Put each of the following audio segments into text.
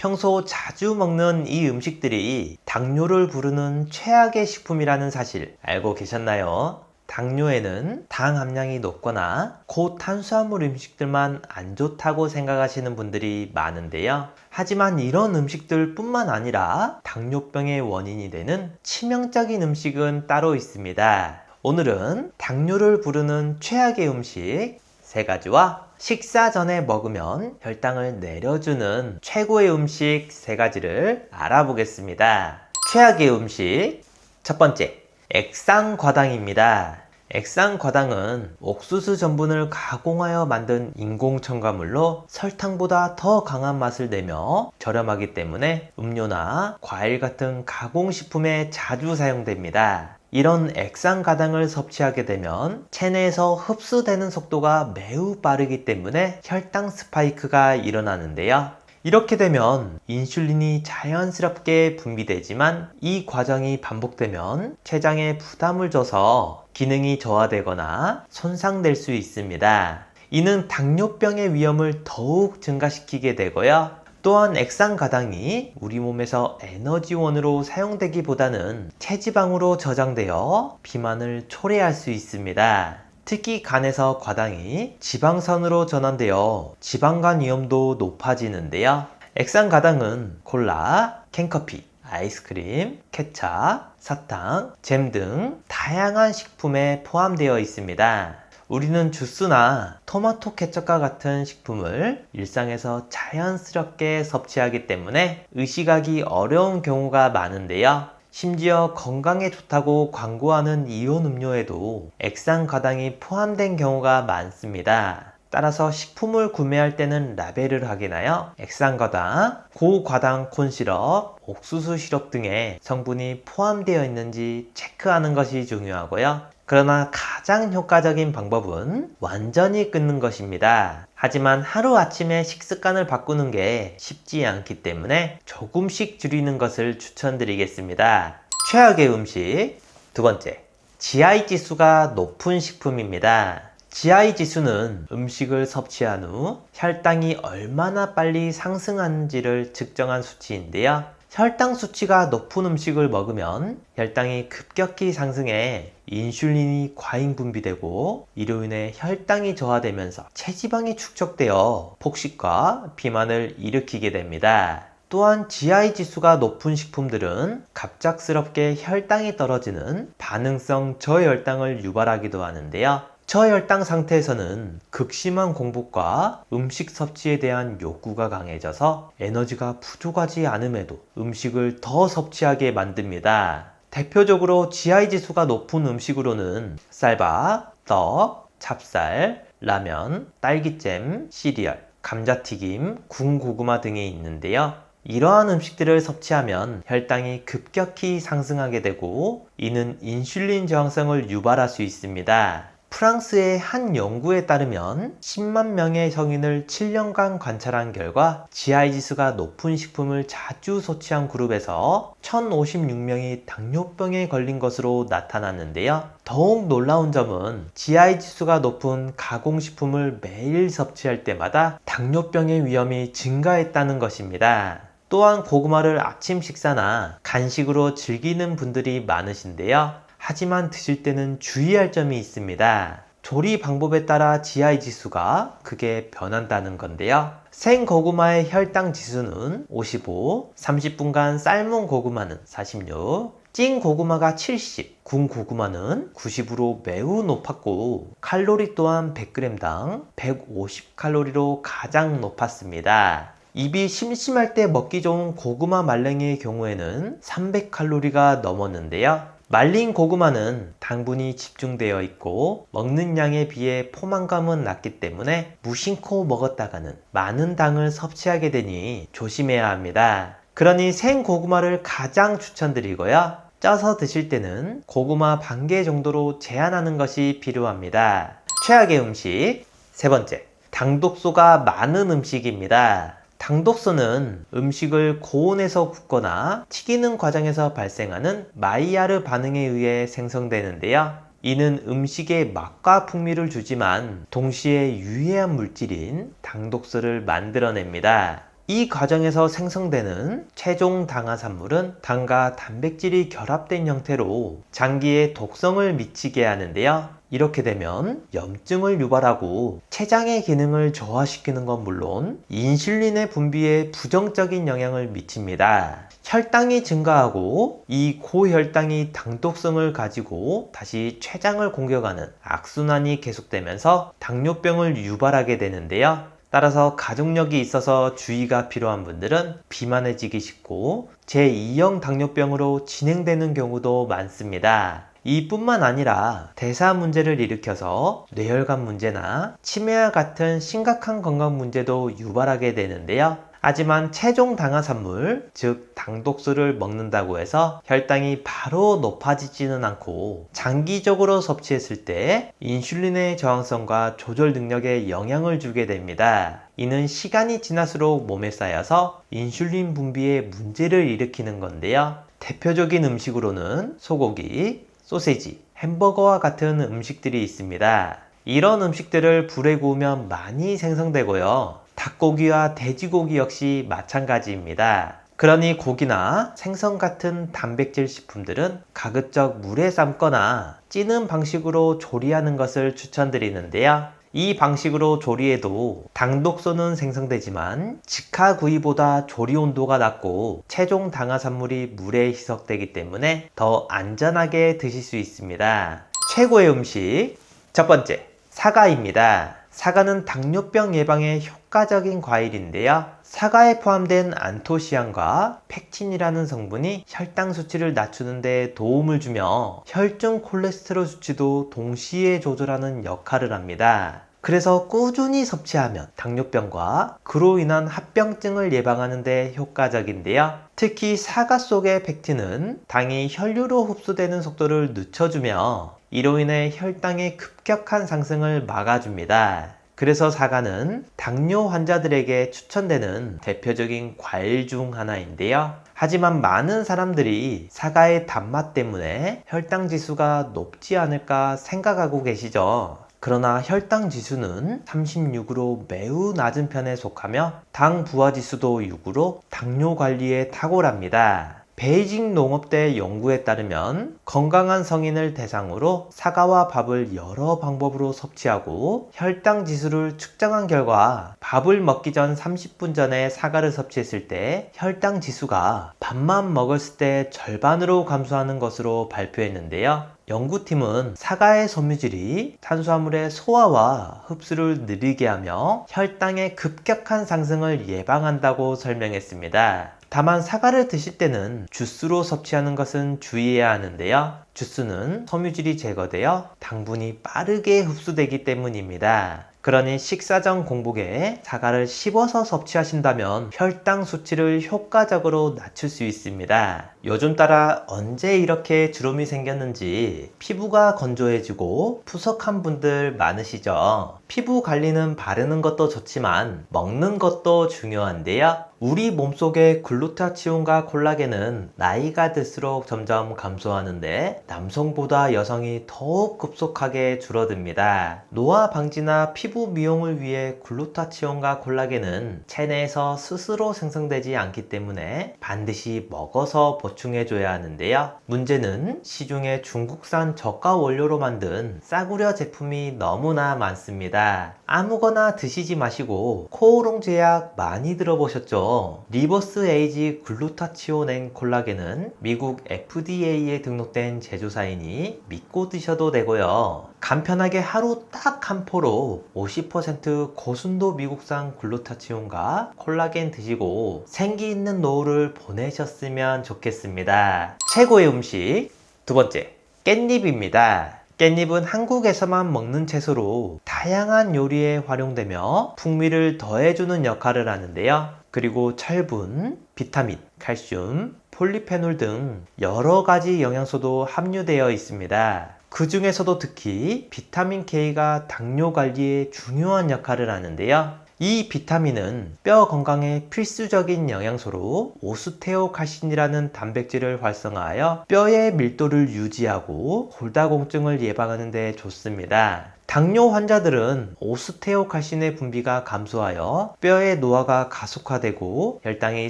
평소 자주 먹는 이 음식들이 당뇨를 부르는 최악의 식품이라는 사실 알고 계셨나요? 당뇨에는 당 함량이 높거나 고탄수화물 음식들만 안 좋다고 생각하시는 분들이 많은데요. 하지만 이런 음식들 뿐만 아니라 당뇨병의 원인이 되는 치명적인 음식은 따로 있습니다. 오늘은 당뇨를 부르는 최악의 음식 3가지와 식사 전에 먹으면 혈당을 내려주는 최고의 음식 3가지를 알아보겠습니다. 최악의 음식 첫 번째, 액상과당입니다. 액상과당은 옥수수 전분을 가공하여 만든 인공 첨가물로 설탕보다 더 강한 맛을 내며 저렴하기 때문에 음료나 과일 같은 가공식품에 자주 사용됩니다. 이런 액상과당을 섭취하게 되면 체내에서 흡수되는 속도가 매우 빠르기 때문에 혈당 스파이크가 일어나는데요. 이렇게 되면 인슐린이 자연스럽게 분비되지만 이 과정이 반복되면 췌장에 부담을 줘서 기능이 저하되거나 손상될 수 있습니다. 이는 당뇨병의 위험을 더욱 증가시키게 되고요. 또한 액상과당이 우리 몸에서 에너지원으로 사용되기보다는 체지방으로 저장되어 비만을 초래할 수 있습니다. 특히 간에서 과당이 지방산으로 전환되어 지방간 위험도 높아지는데요. 액상과당은 콜라, 캔커피, 아이스크림, 케찹, 사탕, 잼 등 다양한 식품에 포함되어 있습니다. 우리는 주스나 토마토 케첩과 같은 식품을 일상에서 자연스럽게 섭취하기 때문에 의식하기 어려운 경우가 많은데요. 심지어 건강에 좋다고 광고하는 이온 음료에도 액상과당이 포함된 경우가 많습니다. 따라서 식품을 구매할 때는 라벨을 확인하여 액상과당, 고과당 콘시럽, 옥수수 시럽 등의 성분이 포함되어 있는지 체크하는 것이 중요하고요. 그러나 가장 효과적인 방법은 완전히 끊는 것입니다. 하지만 하루아침에 식습관을 바꾸는 게 쉽지 않기 때문에 조금씩 줄이는 것을 추천드리겠습니다. 최악의 음식 두 번째, GI 지수가 높은 식품입니다. GI 지수는 음식을 섭취한 후 혈당이 얼마나 빨리 상승하는지를 측정한 수치인데요. 혈당 수치가 높은 음식을 먹으면 혈당이 급격히 상승해 인슐린이 과잉 분비되고 이로 인해 혈당이 저하되면서 체지방이 축적되어 폭식과 비만을 일으키게 됩니다. 또한 GI 지수가 높은 식품들은 갑작스럽게 혈당이 떨어지는 반응성 저혈당을 유발하기도 하는데요. 저혈당 상태에서는 극심한 공복과 음식 섭취에 대한 욕구가 강해져서 에너지가 부족하지 않음에도 음식을 더 섭취하게 만듭니다. 대표적으로 GI 지수가 높은 음식으로는 쌀밥, 떡, 찹쌀, 라면, 딸기잼, 시리얼, 감자튀김, 군고구마 등이 있는데요. 이러한 음식들을 섭취하면 혈당이 급격히 상승하게 되고 이는 인슐린 저항성을 유발할 수 있습니다. 프랑스의 한 연구에 따르면 10만 명의 성인을 7년간 관찰한 결과 GI 지수가 높은 식품을 자주 섭취한 그룹에서 1056명이 당뇨병에 걸린 것으로 나타났는데요. 더욱 놀라운 점은 GI 지수가 높은 가공식품을 매일 섭취할 때마다 당뇨병의 위험이 증가했다는 것입니다. 또한 고구마를 아침 식사나 간식으로 즐기는 분들이 많으신데요. 하지만 드실 때는 주의할 점이 있습니다. 조리 방법에 따라 GI 지수가 크게 변한다는 건데요. 생고구마의 혈당 지수는 55, 30분간 삶은 고구마는 46, 찐 고구마가 70, 군 고구마는 90으로 매우 높았고 칼로리 또한 100g당 150칼로리로 가장 높았습니다. 입이 심심할 때 먹기 좋은 고구마 말랭이의 경우에는 300칼로리가 넘었는데요. 말린 고구마는 당분이 집중되어 있고 먹는 양에 비해 포만감은 낮기 때문에 무심코 먹었다가는 많은 당을 섭취하게 되니 조심해야 합니다. 그러니 생 고구마를 가장 추천드리고요. 쪄서 드실 때는 고구마 반 개 정도로 제한하는 것이 필요합니다. 최악의 음식 세 번째, 당독소가 많은 음식입니다. 당독소는 음식을 고온에서 굽거나 튀기는 과정에서 발생하는 마이야르 반응에 의해 생성되는데요. 이는 음식에 맛과 풍미를 주지만 동시에 유해한 물질인 당독소를 만들어냅니다. 이 과정에서 생성되는 최종 당화산물은 당과 단백질이 결합된 형태로 장기에 독성을 미치게 하는데요. 이렇게 되면 염증을 유발하고 췌장의 기능을 저하시키는 건 물론 인슐린의 분비에 부정적인 영향을 미칩니다. 혈당이 증가하고 이 고혈당이 당독성을 가지고 다시 췌장을 공격하는 악순환이 계속되면서 당뇨병을 유발하게 되는데요. 따라서 가족력이 있어서 주의가 필요한 분들은 비만해지기 쉽고 제2형 당뇨병으로 진행되는 경우도 많습니다. 이뿐만 아니라 대사 문제를 일으켜서 뇌혈관 문제나 치매와 같은 심각한 건강 문제도 유발하게 되는데요. 하지만 최종 당화산물, 즉 당독수를 먹는다고 해서 혈당이 바로 높아지지는 않고 장기적으로 섭취했을 때 인슐린의 저항성과 조절 능력에 영향을 주게 됩니다. 이는 시간이 지날수록 몸에 쌓여서 인슐린 분비에 문제를 일으키는 건데요. 대표적인 음식으로는 소고기, 소세지, 햄버거와 같은 음식들이 있습니다. 이런 음식들을 불에 구우면 많이 생성되고요. 닭고기와 돼지고기 역시 마찬가지입니다. 그러니 고기나 생선 같은 단백질 식품들은 가급적 물에 삶거나 찌는 방식으로 조리하는 것을 추천드리는데요. 이 방식으로 조리해도 당독소는 생성되지만 직화구이보다 조리 온도가 낮고 최종 당화산물이 물에 희석되기 때문에 더 안전하게 드실 수 있습니다. 최고의 음식 첫 번째, 사과입니다. 사과는 당뇨병 예방에 효과적인 과일인데요. 사과에 포함된 안토시안과 펙틴이라는 성분이 혈당 수치를 낮추는 데 도움을 주며 혈중 콜레스테롤 수치도 동시에 조절하는 역할을 합니다. 그래서 꾸준히 섭취하면 당뇨병과 그로 인한 합병증을 예방하는 데 효과적인데요. 특히 사과 속의 펙틴은 당이 혈류로 흡수되는 속도를 늦춰주며 이로 인해 혈당의 급격한 상승을 막아줍니다. 그래서 사과는 당뇨 환자들에게 추천되는 대표적인 과일 중 하나인데요. 하지만 많은 사람들이 사과의 단맛 때문에 혈당 지수가 높지 않을까 생각하고 계시죠. 그러나 혈당 지수는 36으로 매우 낮은 편에 속하며 당 부하 지수도 6으로 당뇨 관리에 탁월합니다. 베이징 농업대 연구에 따르면 건강한 성인을 대상으로 사과와 밥을 여러 방법으로 섭취하고 혈당 지수를 측정한 결과 밥을 먹기 전 30분 전에 사과를 섭취했을 때 혈당 지수가 밥만 먹었을 때 절반으로 감소하는 것으로 발표했는데요. 연구팀은 사과의 섬유질이 탄수화물의 소화와 흡수를 느리게 하며 혈당의 급격한 상승을 예방한다고 설명했습니다. 다만 사과를 드실 때는 주스로 섭취하는 것은 주의해야 하는데요. 주스는 섬유질이 제거되어 당분이 빠르게 흡수되기 때문입니다. 그러니 식사 전 공복에 사과를 씹어서 섭취하신다면 혈당 수치를 효과적으로 낮출 수 있습니다. 요즘 따라 언제 이렇게 주름이 생겼는지 피부가 건조해지고 푸석한 분들 많으시죠? 피부 관리는 바르는 것도 좋지만 먹는 것도 중요한데요. 우리 몸속의 글루타치온과 콜라겐은 나이가 들수록 점점 감소하는데 남성보다 여성이 더욱 급속하게 줄어듭니다. 노화 방지나 피부 미용을 위해 글루타치온과 콜라겐은 체내에서 스스로 생성되지 않기 때문에 반드시 먹어서 보충해줘야 하는데요. 문제는 시중에 중국산 저가 원료로 만든 싸구려 제품이 너무나 많습니다. 아무거나 드시지 마시고 코오롱 제약 많이 들어보셨죠? 리버스 에이지 글루타치온 앤 콜라겐은 미국 FDA에 등록된 제조사이니 믿고 드셔도 되고요. 간편하게 하루 딱 한 포로 50% 고순도 미국산 글루타치온과 콜라겐 드시고 생기 있는 노후를 보내셨으면 좋겠습니다. 최고의 음식 두 번째, 깻잎입니다. 깻잎은 한국에서만 먹는 채소로 다양한 요리에 활용되며 풍미를 더해주는 역할을 하는데요. 그리고 철분, 비타민, 칼슘, 폴리페놀 등 여러 가지 영양소도 함유되어 있습니다. 그 중에서도 특히 비타민 K가 당뇨 관리에 중요한 역할을 하는데요. 이 비타민은 뼈 건강에 필수적인 영양소로 오스테오칼신이라는 단백질을 활성화하여 뼈의 밀도를 유지하고 골다공증을 예방하는 데 좋습니다. 당뇨 환자들은 오스테오칼신의 분비가 감소하여 뼈의 노화가 가속화되고 혈당이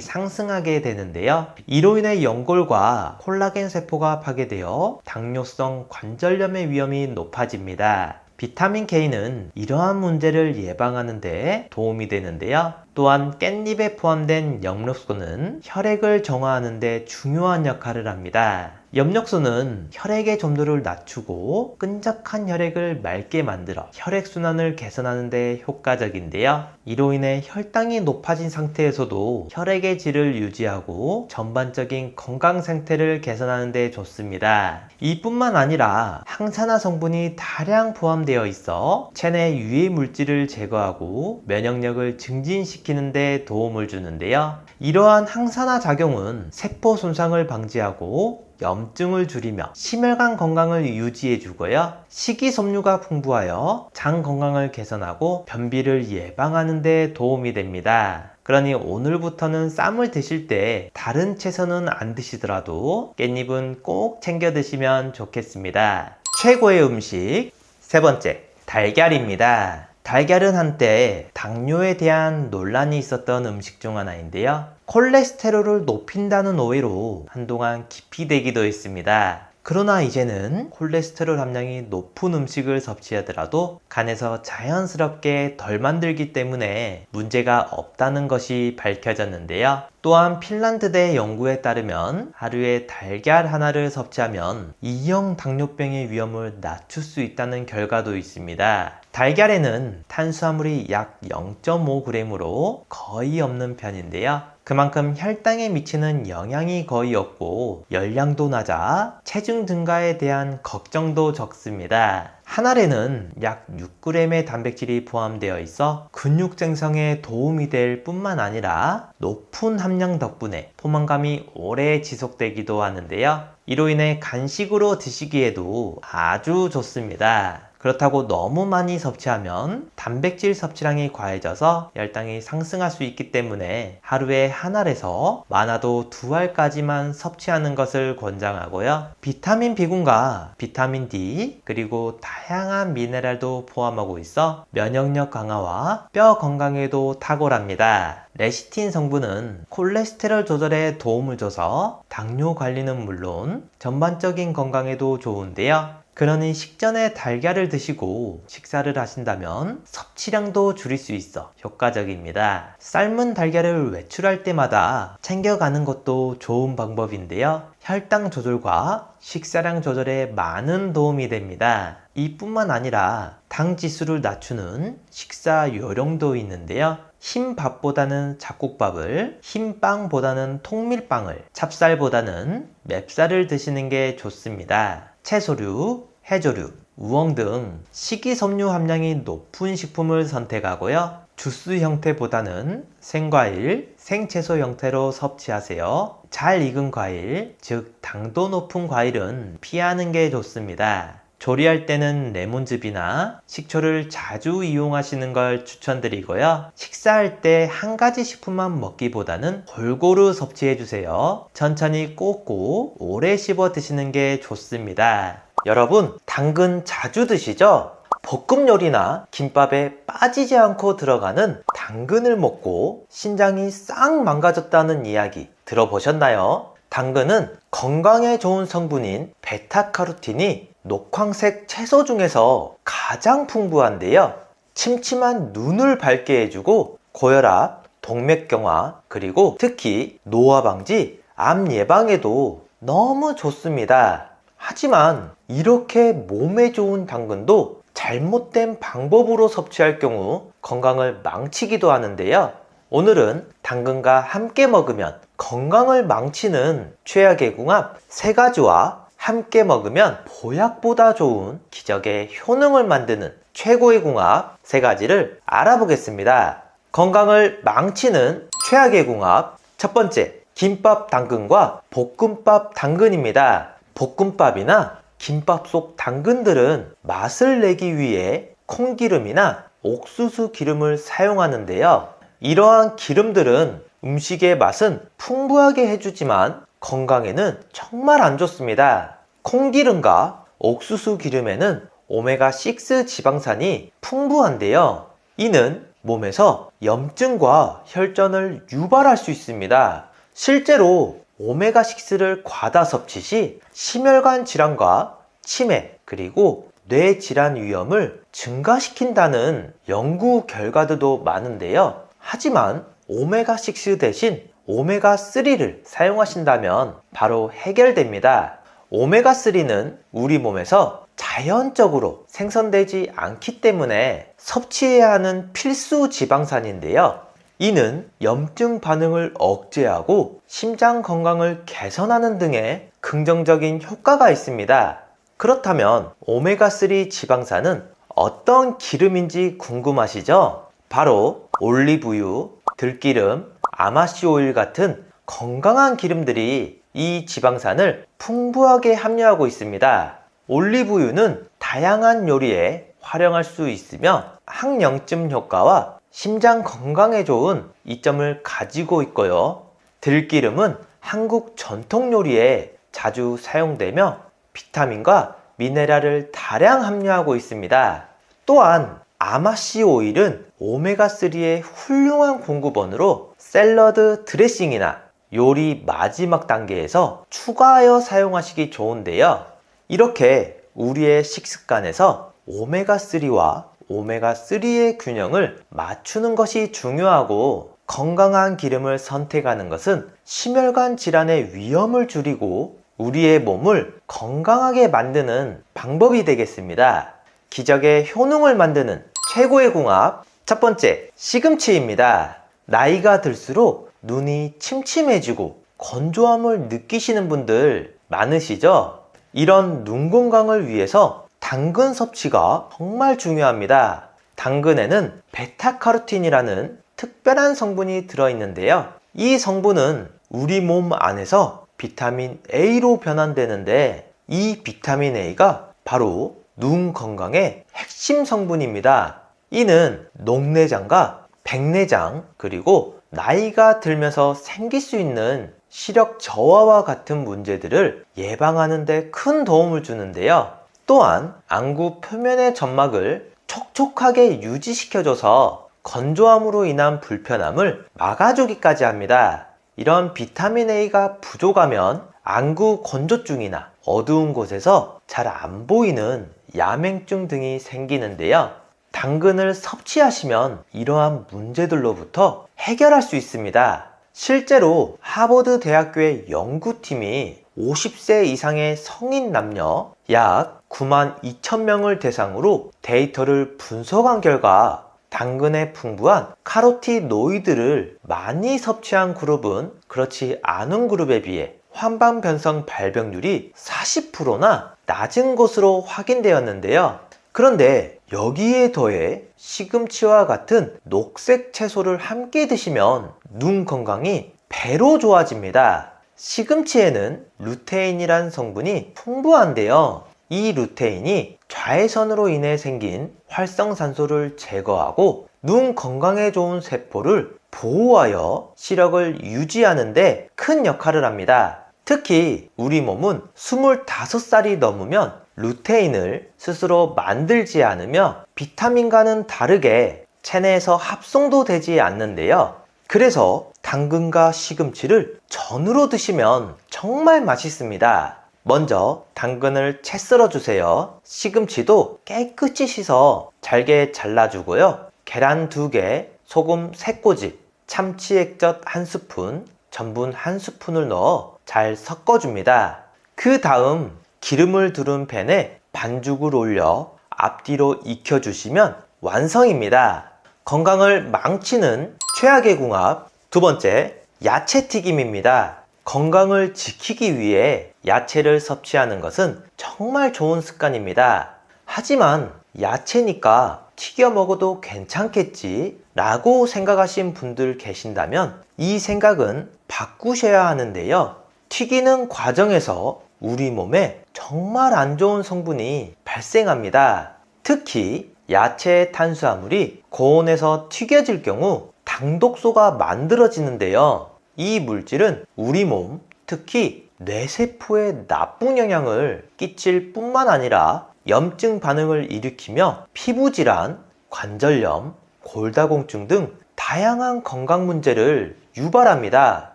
상승하게 되는데요. 이로 인해 연골과 콜라겐 세포가 파괴되어 당뇨성 관절염의 위험이 높아집니다. 비타민 K는 이러한 문제를 예방하는 데 도움이 되는데요. 또한 깻잎에 포함된 엽록소는 혈액을 정화하는 데 중요한 역할을 합니다. 엽록소는 혈액의 점도를 낮추고 끈적한 혈액을 맑게 만들어 혈액순환을 개선하는 데 효과적인데요. 이로 인해 혈당이 높아진 상태에서도 혈액의 질을 유지하고 전반적인 건강 상태를 개선하는 데 좋습니다. 이뿐만 아니라 항산화 성분이 다량 포함되어 있어 체내 유해 물질을 제거하고 면역력을 증진시키는 데 도움을 주는데요. 이러한 항산화 작용은 세포 손상을 방지하고 염증을 줄이며 심혈관 건강을 유지해 주고요. 식이섬유가 풍부하여 장 건강을 개선하고 변비를 예방하는 데 도움이 됩니다. 그러니 오늘부터는 쌈을 드실 때 다른 채소는 안 드시더라도 깻잎은 꼭 챙겨 드시면 좋겠습니다. 최고의 음식 세 번째, 달걀입니다. 달걀은 한때 당뇨에 대한 논란이 있었던 음식 중 하나인데요. 콜레스테롤을 높인다는 오해로 한동안 기피되기도 했습니다. 그러나 이제는 콜레스테롤 함량이 높은 음식을 섭취하더라도 간에서 자연스럽게 덜 만들기 때문에 문제가 없다는 것이 밝혀졌는데요. 또한 핀란드대 연구에 따르면 하루에 달걀 하나를 섭취하면 2형 당뇨병의 위험을 낮출 수 있다는 결과도 있습니다. 달걀에는 탄수화물이 약 0.5g으로 거의 없는 편인데요. 그만큼 혈당에 미치는 영향이 거의 없고 열량도 낮아 체중 증가에 대한 걱정도 적습니다. 한 알에는 약 6g의 단백질이 포함되어 있어 근육 생성에 도움이 될 뿐만 아니라 높은 함량 덕분에 포만감이 오래 지속되기도 하는데요. 이로 인해 간식으로 드시기에도 아주 좋습니다. 그렇다고 너무 많이 섭취하면 단백질 섭취량이 과해져서 혈당이 상승할 수 있기 때문에 하루에 한 알에서 많아도 2알까지만 섭취하는 것을 권장하고요. 비타민 B군과 비타민 D 그리고 다양한 미네랄도 포함하고 있어 면역력 강화와 뼈 건강에도 탁월합니다. 레시틴 성분은 콜레스테롤 조절에 도움을 줘서 당뇨 관리는 물론 전반적인 건강에도 좋은데요. 그러니 식전에 달걀을 드시고 식사를 하신다면 섭취량도 줄일 수 있어 효과적입니다. 삶은 달걀을 외출할 때마다 챙겨가는 것도 좋은 방법인데요. 혈당 조절과 식사량 조절에 많은 도움이 됩니다. 이뿐만 아니라 당 지수를 낮추는 식사 요령도 있는데요. 흰 밥보다는 잡곡밥을, 흰 빵보다는 통밀빵을, 찹쌀보다는 맵쌀을 드시는 게 좋습니다. 채소류, 해조류, 우엉 등 식이섬유 함량이 높은 식품을 선택하고요. 주스 형태보다는 생과일, 생채소 형태로 섭취하세요. 잘 익은 과일, 즉 당도 높은 과일은 피하는 게 좋습니다. 조리할 때는 레몬즙이나 식초를 자주 이용하시는 걸 추천드리고요. 식사할 때 한 가지 식품만 먹기보다는 골고루 섭취해 주세요. 천천히 꽂고 오래 씹어 드시는 게 좋습니다. 여러분, 당근 자주 드시죠? 볶음 요리나 김밥에 빠지지 않고 들어가는 당근을 먹고 신장이 싹 망가졌다는 이야기 들어보셨나요? 당근은 건강에 좋은 성분인 베타카로틴이 녹황색 채소 중에서 가장 풍부한데요. 침침한 눈을 밝게 해주고 고혈압, 동맥경화, 그리고 특히 노화 방지, 암 예방에도 너무 좋습니다. 하지만 이렇게 몸에 좋은 당근도 잘못된 방법으로 섭취할 경우 건강을 망치기도 하는데요. 오늘은 당근과 함께 먹으면 건강을 망치는 최악의 궁합 3가지와 함께 먹으면 보약보다 좋은 기적의 효능을 만드는 최고의 궁합 3가지를 알아보겠습니다. 건강을 망치는 최악의 궁합 첫 번째, 김밥 당근과 볶음밥 당근입니다. 볶음밥이나 김밥 속 당근들은 맛을 내기 위해 콩기름이나 옥수수 기름을 사용하는데요. 이러한 기름들은 음식의 맛은 풍부하게 해주지만 건강에는 정말 안 좋습니다. 콩기름과 옥수수 기름에는 오메가6 지방산이 풍부한데요. 이는 몸에서 염증과 혈전을 유발할 수 있습니다. 실제로 오메가6를 과다 섭취 시 심혈관 질환과 치매 그리고 뇌 질환 위험을 증가시킨다는 연구 결과들도 많은데요. 하지만 오메가6 대신 오메가3를 사용하신다면 바로 해결됩니다. 오메가3는 우리 몸에서 자연적으로 생성되지 않기 때문에 섭취해야 하는 필수 지방산인데요. 이는 염증 반응을 억제하고 심장 건강을 개선하는 등의 긍정적인 효과가 있습니다. 그렇다면 오메가3 지방산은 어떤 기름인지 궁금하시죠? 바로 올리브유, 들기름, 아마씨 오일 같은 건강한 기름들이 이 지방산을 풍부하게 함유하고 있습니다. 올리브유는 다양한 요리에 활용할 수 있으며 항염증 효과와 심장 건강에 좋은 이점을 가지고 있고요. 들기름은 한국 전통 요리에 자주 사용되며 비타민과 미네랄을 다량 함유하고 있습니다. 또한 아마씨 오일은 오메가3의 훌륭한 공급원으로 샐러드 드레싱이나 요리 마지막 단계에서 추가하여 사용하시기 좋은데요. 이렇게 우리의 식습관에서 오메가3와 오메가3의 균형을 맞추는 것이 중요하고 건강한 기름을 선택하는 것은 심혈관 질환의 위험을 줄이고 우리의 몸을 건강하게 만드는 방법이 되겠습니다. 기적의 효능을 만드는 최고의 궁합 첫 번째, 시금치입니다. 나이가 들수록 눈이 침침해지고 건조함을 느끼시는 분들 많으시죠? 이런 눈 건강을 위해서 당근 섭취가 정말 중요합니다. 당근에는 베타카로틴이라는 특별한 성분이 들어있는데요. 이 성분은 우리 몸 안에서 비타민 A로 변환되는데 이 비타민 A가 바로 눈 건강의 핵심 성분입니다. 이는 녹내장과 백내장 그리고 나이가 들면서 생길 수 있는 시력 저하와 같은 문제들을 예방하는 데 큰 도움을 주는데요. 또한 안구 표면의 점막을 촉촉하게 유지시켜줘서 건조함으로 인한 불편함을 막아주기까지 합니다. 이런 비타민 A가 부족하면 안구 건조증이나 어두운 곳에서 잘 안 보이는 야맹증 등이 생기는데요. 당근을 섭취하시면 이러한 문제들로부터 해결할 수 있습니다. 실제로 하버드 대학교의 연구팀이 50세 이상의 성인 남녀 약 9만 2천 명을 대상으로 데이터를 분석한 결과 당근에 풍부한 카로티노이드를 많이 섭취한 그룹은 그렇지 않은 그룹에 비해 환방변성 발병률이 40%나 낮은 것으로 확인되었는데요. 그런데 여기에 더해 시금치와 같은 녹색 채소를 함께 드시면 눈 건강이 배로 좋아집니다. 시금치에는 루테인이란 성분이 풍부한데요. 이 루테인이 자외선으로 인해 생긴 활성산소를 제거하고 눈 건강에 좋은 세포를 보호하여 시력을 유지하는 데 큰 역할을 합니다. 특히 우리 몸은 25살이 넘으면 루테인을 스스로 만들지 않으며 비타민과는 다르게 체내에서 합성도 되지 않는데요. 그래서 당근과 시금치를 전으로 드시면 정말 맛있습니다. 먼저 당근을 채 썰어 주세요. 시금치도 깨끗이 씻어 잘게 잘라주고요. 계란 2개, 소금 3꼬집, 참치 액젓 1스푼, 전분 1스푼을 넣어 잘 섞어줍니다. 그 다음 기름을 두른 팬에 반죽을 올려 앞뒤로 익혀주시면 완성입니다. 건강을 망치는 최악의 궁합 두 번째, 야채튀김입니다. 건강을 지키기 위해 야채를 섭취하는 것은 정말 좋은 습관입니다. 하지만 야채니까 튀겨 먹어도 괜찮겠지 라고 생각하신 분들 계신다면 이 생각은 바꾸셔야 하는데요. 튀기는 과정에서 우리 몸에 정말 안 좋은 성분이 발생합니다. 특히 야채의 탄수화물이 고온에서 튀겨질 경우 당독소가 만들어지는데요. 이 물질은 우리 몸, 특히 뇌세포에 나쁜 영향을 끼칠 뿐만 아니라 염증 반응을 일으키며 피부질환, 관절염, 골다공증 등 다양한 건강 문제를 유발합니다.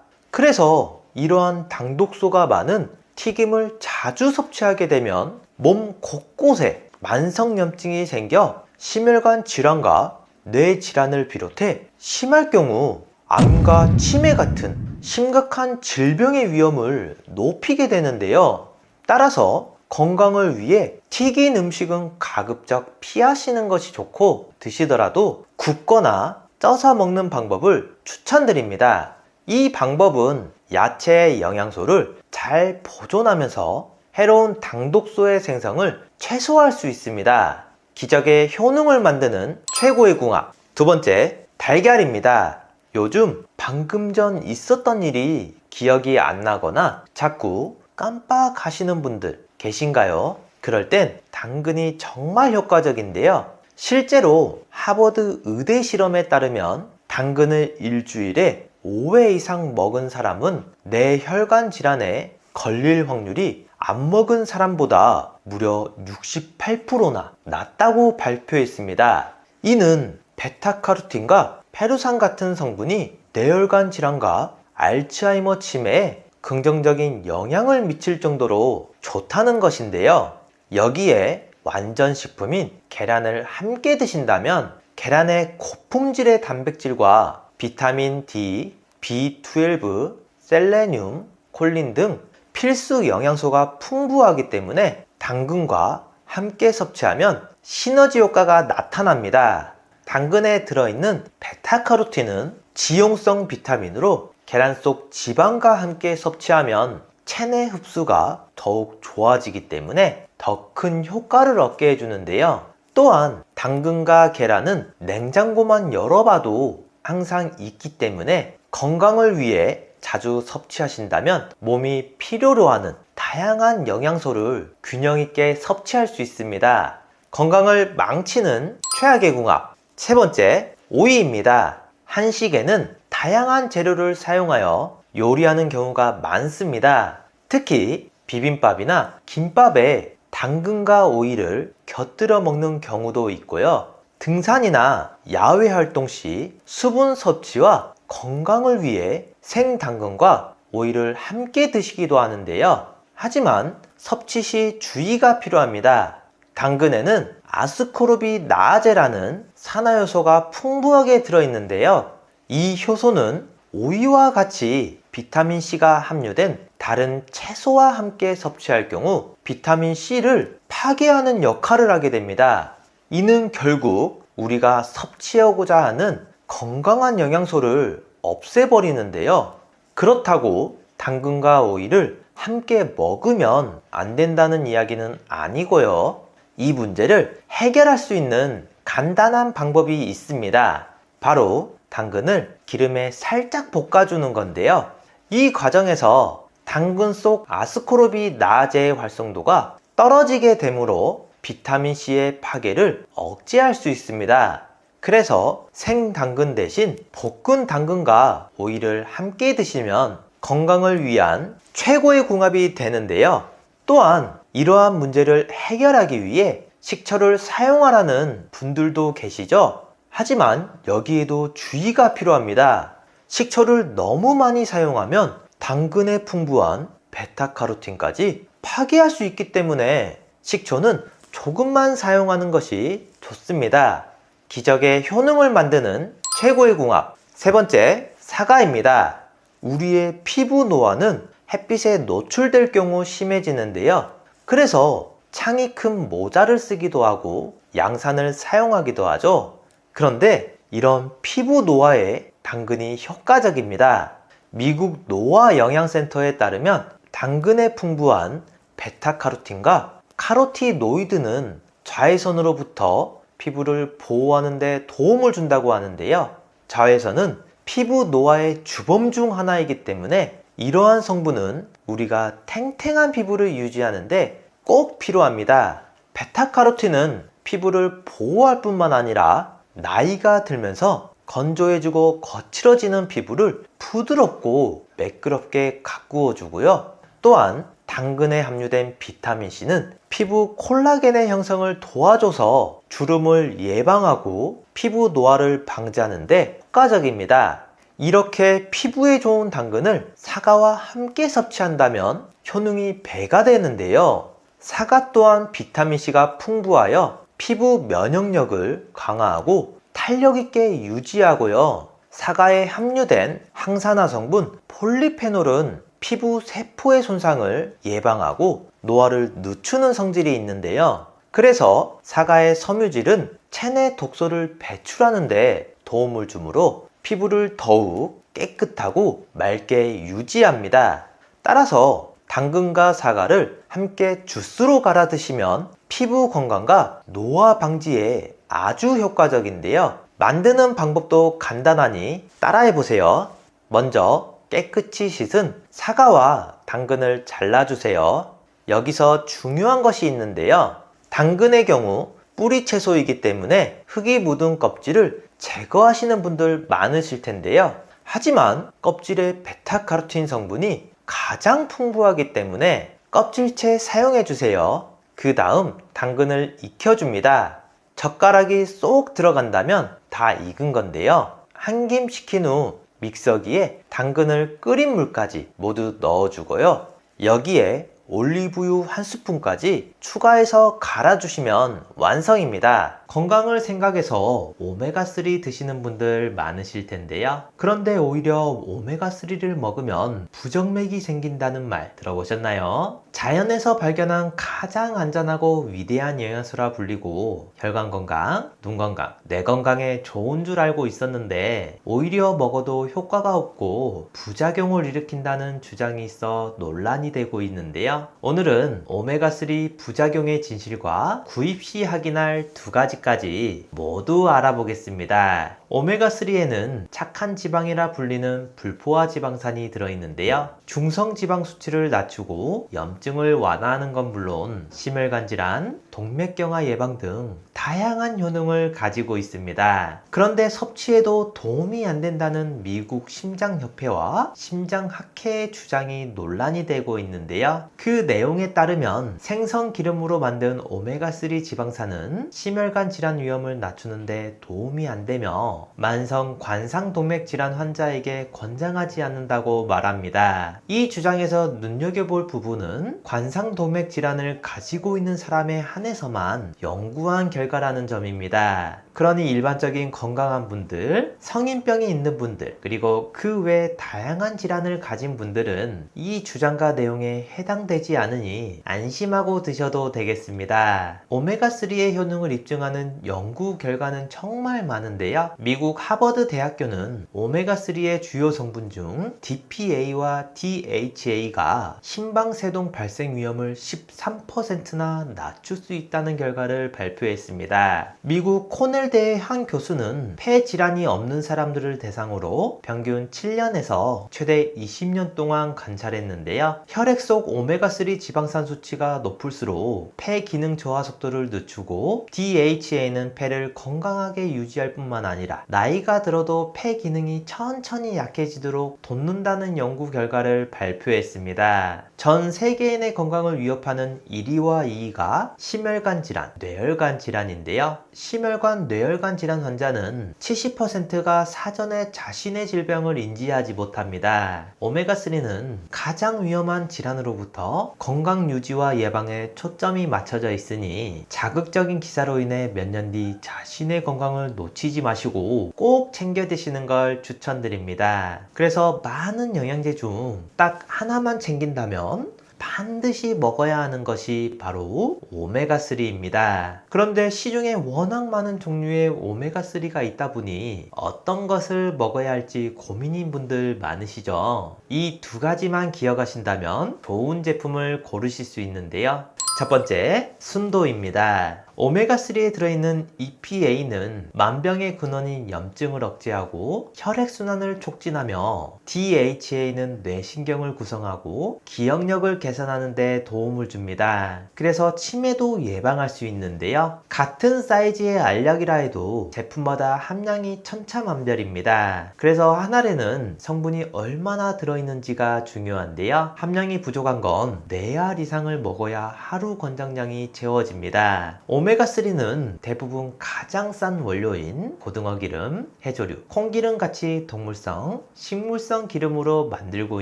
그래서 이러한 당독소가 많은 튀김을 자주 섭취하게 되면 몸 곳곳에 만성염증이 생겨 심혈관 질환과 뇌 질환을 비롯해 심할 경우 암과 치매 같은 심각한 질병의 위험을 높이게 되는데요. 따라서 건강을 위해 튀긴 음식은 가급적 피하시는 것이 좋고, 드시더라도 굽거나 쪄서 먹는 방법을 추천드립니다. 이 방법은 야채의 영양소를 잘 보존하면서 해로운 당독소의 생성을 최소화할 수 있습니다. 기적의 효능을 만드는 최고의 궁합. 두 번째, 달걀입니다. 요즘 방금 전 있었던 일이 기억이 안 나거나 자꾸 깜빡하시는 분들 계신가요? 그럴 땐 당근이 정말 효과적인데요. 실제로 하버드 의대 실험에 따르면 당근을 일주일에 5회 이상 먹은 사람은 뇌혈관 질환에 걸릴 확률이 안 먹은 사람보다 무려 68%나 낮다고 발표했습니다. 이는 베타카로틴과 페루산 같은 성분이 뇌혈관 질환과 알츠하이머 치매에 긍정적인 영향을 미칠 정도로 좋다는 것인데요. 여기에 완전 식품인 계란을 함께 드신다면 계란의 고품질의 단백질과 비타민 D, B12, 셀레늄, 콜린 등 필수 영양소가 풍부하기 때문에 당근과 함께 섭취하면 시너지 효과가 나타납니다. 당근에 들어있는 베타카로틴은 지용성 비타민으로 계란 속 지방과 함께 섭취하면 체내 흡수가 더욱 좋아지기 때문에 더 큰 효과를 얻게 해주는데요. 또한 당근과 계란은 냉장고만 열어봐도 항상 있기 때문에 건강을 위해 자주 섭취하신다면 몸이 필요로 하는 다양한 영양소를 균형 있게 섭취할 수 있습니다. 건강을 망치는 최악의 궁합. 세 번째, 오이입니다. 한식에는 다양한 재료를 사용하여 요리하는 경우가 많습니다. 특히 비빔밥이나 김밥에 당근과 오이를 곁들여 먹는 경우도 있고요. 등산이나 야외 활동 시 수분 섭취와 건강을 위해 생당근과 오이를 함께 드시기도 하는데요. 하지만 섭취 시 주의가 필요합니다. 당근에는 아스코르비나아제라는 산화효소가 풍부하게 들어있는데요. 이 효소는 오이와 같이 비타민C가 함유된 다른 채소와 함께 섭취할 경우 비타민C를 파괴하는 역할을 하게 됩니다. 이는 결국 우리가 섭취하고자 하는 건강한 영양소를 없애버리는데요. 그렇다고 당근과 오이를 함께 먹으면 안 된다는 이야기는 아니고요. 이 문제를 해결할 수 있는 간단한 방법이 있습니다. 바로 당근을 기름에 살짝 볶아주는 건데요. 이 과정에서 당근 속 아스코르비나아제의 활성도가 떨어지게 되므로 비타민C의 파괴를 억제할 수 있습니다. 그래서 생당근 대신 볶은 당근과 오이를 함께 드시면 건강을 위한 최고의 궁합이 되는데요. 또한 이러한 문제를 해결하기 위해 식초를 사용하라는 분들도 계시죠? 하지만 여기에도 주의가 필요합니다. 식초를 너무 많이 사용하면 당근에 풍부한 베타카로틴까지 파괴할 수 있기 때문에 식초는 조금만 사용하는 것이 좋습니다. 기적의 효능을 만드는 최고의 궁합. 세 번째, 사과입니다. 우리의 피부 노화는 햇빛에 노출될 경우 심해지는데요. 그래서 창이 큰 모자를 쓰기도 하고 양산을 사용하기도 하죠. 그런데 이런 피부 노화에 당근이 효과적입니다. 미국 노화 영양센터에 따르면 당근에 풍부한 베타카로틴과 카로티노이드는 자외선으로부터 피부를 보호하는 데 도움을 준다고 하는데요. 자외선은 피부 노화의 주범 중 하나이기 때문에 이러한 성분은 우리가 탱탱한 피부를 유지하는데 꼭 필요합니다. 베타카로틴은 피부를 보호할 뿐만 아니라 나이가 들면서 건조해지고 거칠어지는 피부를 부드럽고 매끄럽게 가꾸어 주고요. 또한 당근에 함유된 비타민C는 피부 콜라겐의 형성을 도와줘서 주름을 예방하고 피부 노화를 방지하는 데 효과적입니다. 이렇게 피부에 좋은 당근을 사과와 함께 섭취한다면 효능이 배가 되는데요. 사과 또한 비타민C가 풍부하여 피부 면역력을 강화하고 탄력 있게 유지하고요. 사과에 함유된 항산화 성분 폴리페놀은 피부 세포의 손상을 예방하고 노화를 늦추는 성질이 있는데요. 그래서 사과의 섬유질은 체내 독소를 배출하는 데 도움을 주므로 피부를 더욱 깨끗하고 맑게 유지합니다. 따라서 당근과 사과를 함께 주스로 갈아 드시면 피부 건강과 노화 방지에 아주 효과적인데요. 만드는 방법도 간단하니 따라해 보세요. 먼저 깨끗이 씻은 사과와 당근을 잘라주세요. 여기서 중요한 것이 있는데요. 당근의 경우 뿌리 채소이기 때문에 흙이 묻은 껍질을 제거하시는 분들 많으실 텐데요. 하지만 껍질에 베타카로틴 성분이 가장 풍부하기 때문에 껍질째 사용해 주세요. 그 다음 당근을 익혀줍니다. 젓가락이 쏙 들어간다면 다 익은 건데요. 한 김 식힌 후 믹서기에 당근을 끓인 물까지 모두 넣어주고요. 여기에 올리브유 한 스푼까지 추가해서 갈아주시면 완성입니다. 건강을 생각해서 오메가3 드시는 분들 많으실 텐데요. 그런데 오히려 오메가3를 먹으면 부정맥이 생긴다는 말 들어보셨나요? 자연에서 발견한 가장 안전하고 위대한 영양소라 불리고 혈관 건강, 눈 건강, 뇌 건강에 좋은 줄 알고 있었는데 오히려 먹어도 효과가 없고 부작용을 일으킨다는 주장이 있어 논란이 되고 있는데요. 오늘은 오메가3 부작용의 진실과 구입 시 확인할 두 가지까지 모두 알아보겠습니다. 오메가3에는 착한 지방이라 불리는 불포화 지방산이 들어있는데요. 중성 지방 수치를 낮추고 염증을 완화하는 건 물론 심혈관 질환, 동맥경화 예방 등 다양한 효능을 가지고 있습니다. 그런데 섭취해도 도움이 안 된다는 미국 심장협회와 심장학회의 주장이 논란이 되고 있는데요. 그 내용에 따르면 생선 기름으로 만든 오메가3 지방산은 심혈관 질환 위험을 낮추는데 도움이 안 되며 만성 관상동맥 질환 환자에게 권장하지 않는다고 말합니다. 이 주장에서 눈여겨볼 부분은 관상동맥 질환을 가지고 있는 사람에 한해서만 연구한 결과라는 점입니다. 그러니 일반적인 건강한 분들, 성인병이 있는 분들, 그리고 그 외 다양한 질환을 가진 분들은 이 주장과 내용에 해당되지 않으니 안심하고 드셔도 되겠습니다. 오메가3의 효능을 입증하는 연구 결과는 정말 많은데요. 미국 하버드 대학교는 오메가3의 주요 성분 중 DPA와 DHA가 심방세동 발생 위험을 13%나 낮출 수 있다는 결과를 발표했습니다. 미국 코넬대의 한 교수는 폐 질환이 없는 사람들을 대상으로 평균 7년에서 최대 20년 동안 관찰했는데요. 혈액 속 오메가3 지방산 수치가 높을수록 폐 기능 저하 속도를 늦추고 DHA는 폐를 건강하게 유지할 뿐만 아니라 나이가 들어도 폐 기능이 천천히 약해지도록 돕는다는 연구 결과를 발표했습니다. 전 세계인의 건강을 위협하는 1위와 2위가 심혈관 질환, 뇌혈관 질환인데요. 심혈관, 뇌혈관 질환 환자는 70%가 사전에 자신의 질병을 인지하지 못합니다. 오메가3는 가장 위험한 질환으로부터 건강 유지와 예방에 초점이 맞춰져 있으니 자극적인 기사로 인해 몇 년 뒤 자신의 건강을 놓치지 마시고 꼭 챙겨 드시는 걸 추천드립니다. 그래서 많은 영양제 중 딱 하나만 챙긴다면 반드시 먹어야 하는 것이 바로 오메가3입니다. 그런데 시중에 워낙 많은 종류의 오메가3가 있다 보니 어떤 것을 먹어야 할지 고민인 분들 많으시죠? 이 두 가지만 기억하신다면 좋은 제품을 고르실 수 있는데요. 첫 번째, 순도입니다. 오메가3에 들어있는 EPA는 만병의 근원인 염증을 억제하고 혈액순환을 촉진하며 DHA는 뇌신경을 구성하고 기억력을 개선하는 데 도움을 줍니다. 그래서 치매도 예방할 수 있는데요. 같은 사이즈의 알약이라 해도 제품마다 함량이 천차만별입니다. 그래서 한 알에는 성분이 얼마나 들어있는지가 중요한데요. 함량이 부족한 건 4알 이상을 먹어야 하루 권장량이 채워집니다. 오메가3는 대부분 가장 싼 원료인 고등어 기름, 해조류, 콩기름 같이 동물성, 식물성 기름으로 만들고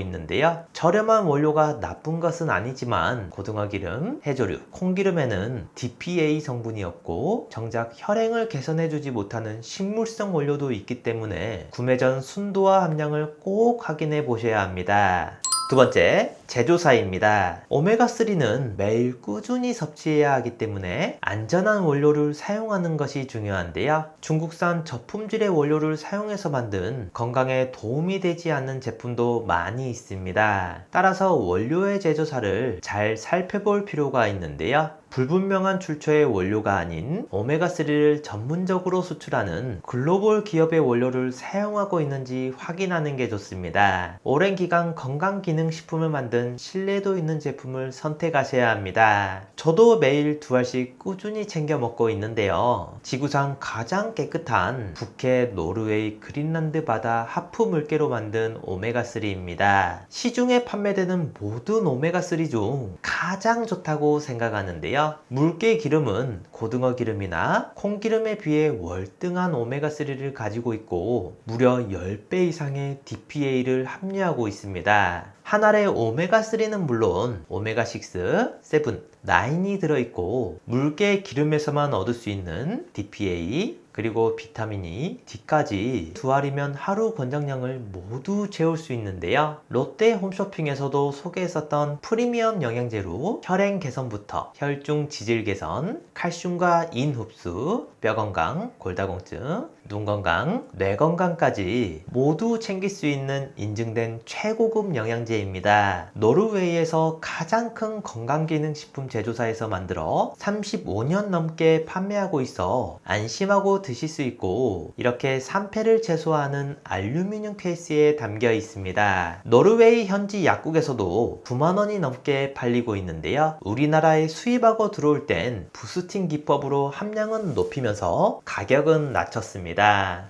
있는데요. 저렴한 원료가 나쁜 것은 아니지만 고등어 기름, 해조류, 콩기름에는 DPA 성분이 없고 정작 혈행을 개선해주지 못하는 식물성 원료도 있기 때문에 구매 전 순도와 함량을 꼭 확인해 보셔야 합니다. 두 번째, 제조사입니다. 오메가3는 매일 꾸준히 섭취해야 하기 때문에 안전한 원료를 사용하는 것이 중요한데요. 중국산 저품질의 원료를 사용해서 만든 건강에 도움이 되지 않는 제품도 많이 있습니다. 따라서 원료의 제조사를 잘 살펴볼 필요가 있는데요. 불분명한 출처의 원료가 아닌 오메가3를 전문적으로 수출하는 글로벌 기업의 원료를 사용하고 있는지 확인하는 게 좋습니다. 오랜 기간 건강기능식품을 만든 신뢰도 있는 제품을 선택하셔야 합니다. 저도 매일 2알씩 꾸준히 챙겨 먹고 있는데요. 지구상 가장 깨끗한 북해, 노르웨이, 그린란드 바다 하프 물개로 만든 오메가3입니다. 시중에 판매되는 모든 오메가3 중 가장 좋다고 생각하는데요. 물개 기름은 고등어 기름이나 콩기름에 비해 월등한 오메가3를 가지고 있고 무려 10배 이상의 DPA를 함유하고 있습니다. 한 알의 오메가3는 물론 오메가6, 7, 9이 들어있고 물개 기름에서만 얻을 수 있는 DPA 그리고 비타민 D까지 2알이면 하루 권장량을 모두 채울 수 있는데요. 롯데 홈쇼핑에서도 소개했었던 프리미엄 영양제로 혈행 개선부터 혈중 지질 개선, 칼슘과 인 흡수, 뼈 건강, 골다공증, 눈 건강, 뇌 건강까지 모두 챙길 수 있는 인증된 최고급 영양제입니다. 노르웨이에서 가장 큰 건강기능식품 제조사에서 만들어 35년 넘게 판매하고 있어 안심하고 드실 수 있고 이렇게 산패를 최소화하는 알루미늄 케이스에 담겨 있습니다. 노르웨이 현지 약국에서도 9만 원이 넘게 팔리고 있는데요. 우리나라에 수입하고 들어올 땐 부스팅 기법으로 함량은 높이면서 가격은 낮췄습니다.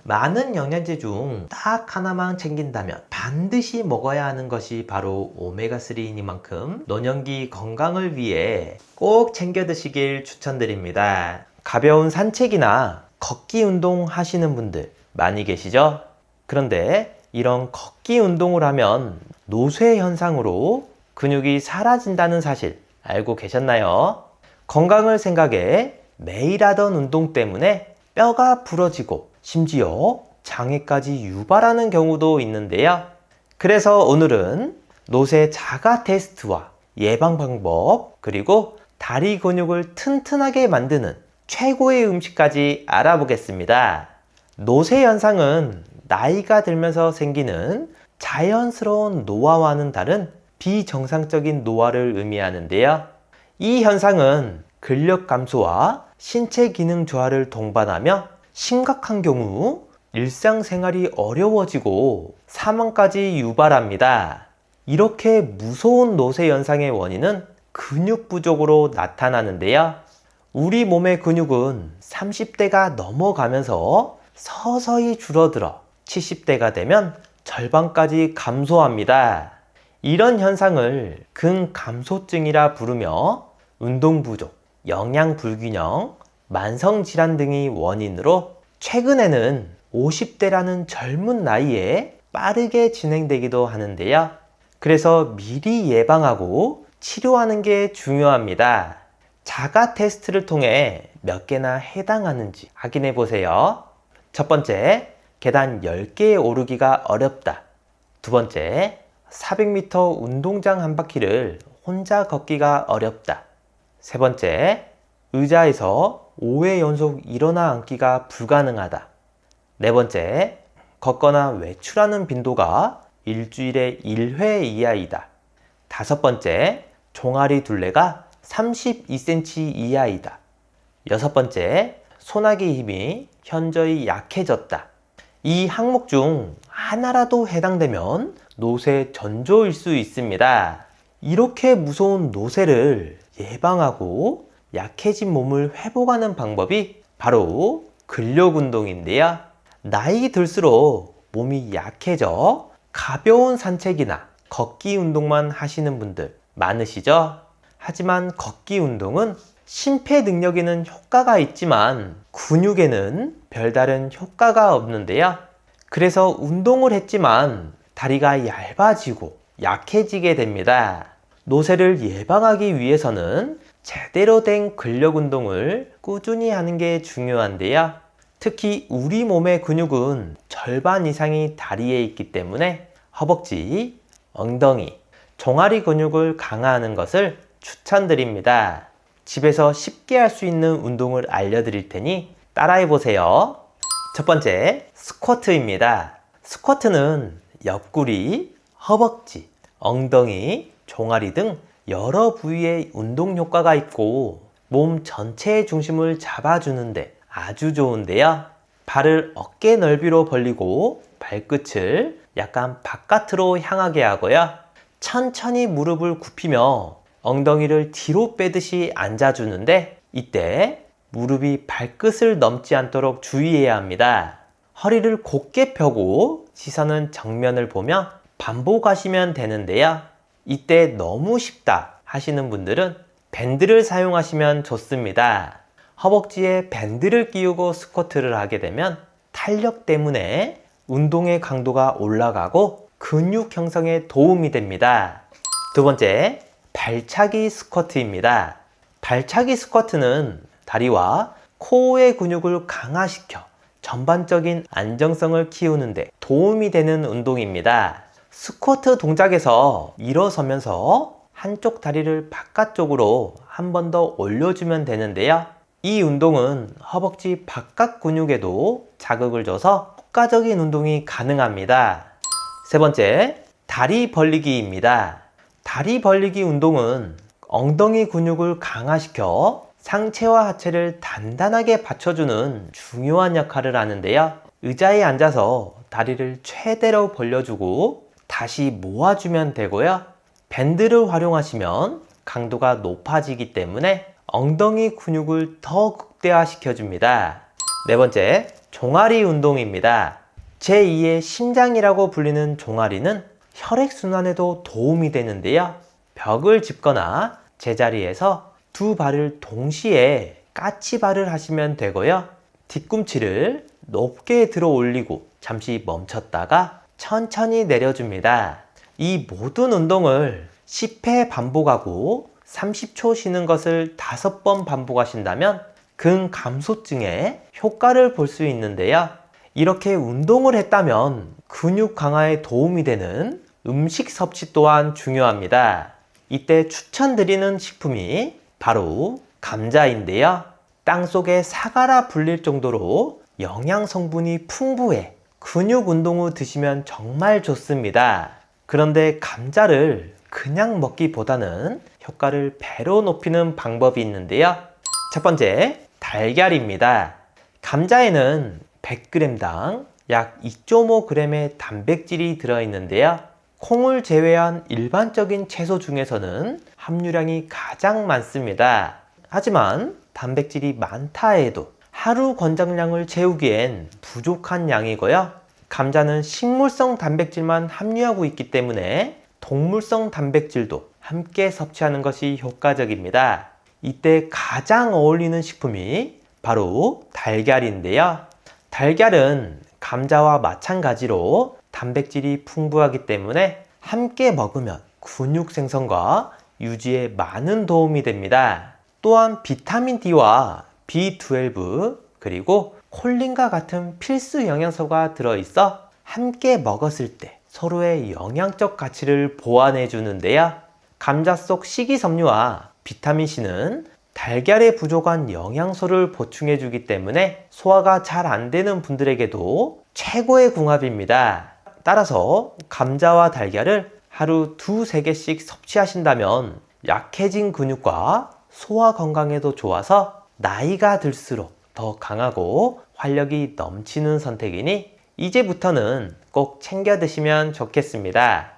많은 영양제 중 딱 하나만 챙긴다면 반드시 먹어야 하는 것이 바로 오메가3이니만큼 노년기 건강을 위해 꼭 챙겨 드시길 추천드립니다. 가벼운 산책이나 걷기 운동 하시는 분들 많이 계시죠? 그런데 이런 걷기 운동을 하면 노쇠 현상으로 근육이 사라진다는 사실 알고 계셨나요? 건강을 생각해 매일 하던 운동 때문에 뼈가 부러지고 심지어 장애까지 유발하는 경우도 있는데요. 그래서 오늘은 노쇠 자가 테스트와 예방 방법 그리고 다리 근육을 튼튼하게 만드는 최고의 음식까지 알아보겠습니다. 노쇠 현상은 나이가 들면서 생기는 자연스러운 노화와는 다른 비정상적인 노화를 의미하는데요. 이 현상은 근력 감소와 신체 기능 저하를 동반하며 심각한 경우 일상생활이 어려워지고 사망까지 유발합니다. 이렇게 무서운 노쇠 현상의 원인은 근육 부족으로 나타나는데요. 우리 몸의 근육은 30대가 넘어가면서 서서히 줄어들어 70대가 되면 절반까지 감소합니다. 이런 현상을 근감소증이라 부르며 운동 부족, 영양 불균형, 만성질환 등이 원인으로 최근에는 50대라는 젊은 나이에 빠르게 진행되기도 하는데요. 그래서 미리 예방하고 치료하는 게 중요합니다. 자가 테스트를 통해 몇 개나 해당하는지 확인해 보세요. 첫 번째, 계단 10개 오르기가 어렵다. 두 번째, 400m 운동장 한 바퀴를 혼자 걷기가 어렵다. 세 번째, 의자에서 5회 연속 일어나 앉기가 불가능하다. 네 번째, 걷거나 외출하는 빈도가 일주일에 1회 이하이다. 다섯 번째, 종아리 둘레가 32cm 이하이다. 6번째, 소나기 힘이 현저히 약해졌다. 이 항목 중 하나라도 해당되면 노쇠 전조일 수 있습니다. 이렇게 무서운 노쇠를 예방하고 약해진 몸을 회복하는 방법이 바로 근력 운동인데요. 나이 들수록 몸이 약해져 가벼운 산책이나 걷기 운동만 하시는 분들 많으시죠? 하지만 걷기 운동은 심폐 능력에는 효과가 있지만 근육에는 별다른 효과가 없는데요. 그래서 운동을 했지만 다리가 얇아지고 약해지게 됩니다. 노쇠를 예방하기 위해서는 제대로 된 근력 운동을 꾸준히 하는 게 중요한데요. 특히 우리 몸의 근육은 절반 이상이 다리에 있기 때문에 허벅지, 엉덩이, 종아리 근육을 강화하는 것을 추천드립니다. 집에서 쉽게 할 수 있는 운동을 알려드릴 테니 따라해 보세요. 첫 번째, 스쿼트입니다. 스쿼트는 옆구리, 허벅지, 엉덩이, 종아리 등 여러 부위에 운동 효과가 있고 몸 전체의 중심을 잡아주는데 아주 좋은데요. 발을 어깨 넓이로 벌리고 발끝을 약간 바깥으로 향하게 하고요. 천천히 무릎을 굽히며 엉덩이를 뒤로 빼듯이 앉아주는데 이때 무릎이 발끝을 넘지 않도록 주의해야 합니다. 허리를 곧게 펴고 시선은 정면을 보며 반복하시면 되는데요. 이때 너무 쉽다 하시는 분들은 밴드를 사용하시면 좋습니다. 허벅지에 밴드를 끼우고 스쿼트를 하게 되면 탄력 때문에 운동의 강도가 올라가고 근육 형성에 도움이 됩니다. 두 번째, 발차기 스쿼트입니다. 발차기 스쿼트는 다리와 코어의 근육을 강화시켜 전반적인 안정성을 키우는데 도움이 되는 운동입니다. 스쿼트 동작에서 일어서면서 한쪽 다리를 바깥쪽으로 한 번 더 올려주면 되는데요. 이 운동은 허벅지 바깥 근육에도 자극을 줘서 효과적인 운동이 가능합니다. 세 번째, 다리 벌리기입니다. 다리 벌리기 운동은 엉덩이 근육을 강화시켜 상체와 하체를 단단하게 받쳐주는 중요한 역할을 하는데요. 의자에 앉아서 다리를 최대로 벌려주고 다시 모아주면 되고요. 밴드를 활용하시면 강도가 높아지기 때문에 엉덩이 근육을 더 극대화시켜줍니다. 네 번째, 종아리 운동입니다. 제2의 심장이라고 불리는 종아리는 혈액순환에도 도움이 되는데요. 벽을 짚거나 제자리에서 두 발을 동시에 까치발을 하시면 되고요. 뒤꿈치를 높게 들어 올리고 잠시 멈췄다가 천천히 내려줍니다. 이 모든 운동을 10회 반복하고 30초 쉬는 것을 5번 반복하신다면 근감소증에 효과를 볼 수 있는데요. 이렇게 운동을 했다면 근육 강화에 도움이 되는 음식 섭취 또한 중요합니다. 이때 추천드리는 식품이 바로 감자인데요. 땅속에 사과라 불릴 정도로 영양 성분이 풍부해 근육 운동 후 드시면 정말 좋습니다. 그런데 감자를 그냥 먹기보다는 효과를 배로 높이는 방법이 있는데요. 첫 번째, 달걀입니다. 감자에는 100g당 약 2.5g의 단백질이 들어있는데요. 콩을 제외한 일반적인 채소 중에서는 함유량이 가장 많습니다. 하지만 단백질이 많다 해도 하루 권장량을 채우기엔 부족한 양이고요. 감자는 식물성 단백질만 함유하고 있기 때문에 동물성 단백질도 함께 섭취하는 것이 효과적입니다. 이때 가장 어울리는 식품이 바로 달걀인데요. 달걀은 감자와 마찬가지로 단백질이 풍부하기 때문에 함께 먹으면 근육 생성과 유지에 많은 도움이 됩니다. 또한 비타민 D와 B12 그리고 콜린과 같은 필수 영양소가 들어있어 함께 먹었을 때 서로의 영양적 가치를 보완해 주는데요. 감자 속 식이섬유와 비타민C는 달걀에 부족한 영양소를 보충해 주기 때문에 소화가 잘 안 되는 분들에게도 최고의 궁합입니다. 따라서 감자와 달걀을 하루 2~3개씩 섭취하신다면 약해진 근육과 소화 건강에도 좋아서 나이가 들수록 더 강하고 활력이 넘치는 선택이니 이제부터는 꼭 챙겨 드시면 좋겠습니다.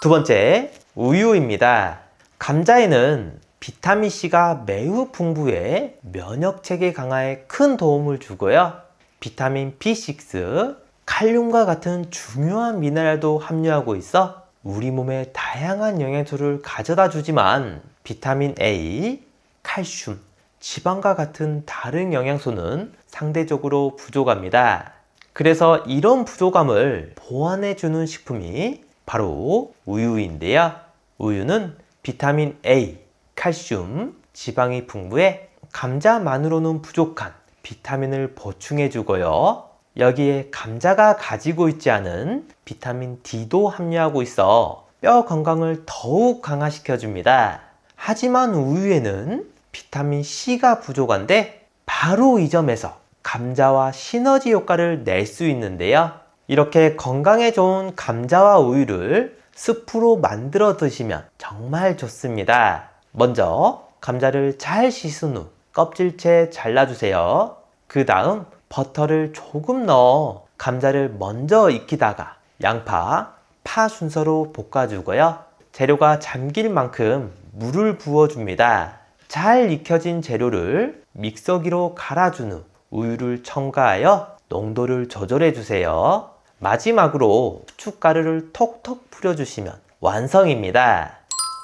두 번째, 우유입니다. 감자에는 비타민C가 매우 풍부해 면역체계 강화에 큰 도움을 주고요. 비타민 B6, 칼륨과 같은 중요한 미네랄도 함유하고 있어 우리 몸에 다양한 영양소를 가져다 주지만 비타민 A, 칼슘, 지방과 같은 다른 영양소는 상대적으로 부족합니다. 그래서 이런 부족함을 보완해주는 식품이 바로 우유인데요. 우유는 비타민 A, 칼슘, 지방이 풍부해 감자만으로는 부족한 비타민을 보충해 주고요. 여기에 감자가 가지고 있지 않은 비타민 D도 함유하고 있어 뼈 건강을 더욱 강화시켜 줍니다. 하지만 우유에는 비타민 C가 부족한데 바로 이 점에서 감자와 시너지 효과를 낼 수 있는데요. 이렇게 건강에 좋은 감자와 우유를 스프로 만들어 드시면 정말 좋습니다. 먼저 감자를 잘 씻은 후 껍질째 잘라주세요. 그 다음 버터를 조금 넣어 감자를 먼저 익히다가 양파, 파 순서로 볶아주고요. 재료가 잠길 만큼 물을 부어줍니다. 잘 익혀진 재료를 믹서기로 갈아준 후 우유를 첨가하여 농도를 조절해 주세요. 마지막으로 후춧가루를 톡톡 뿌려주시면 완성입니다.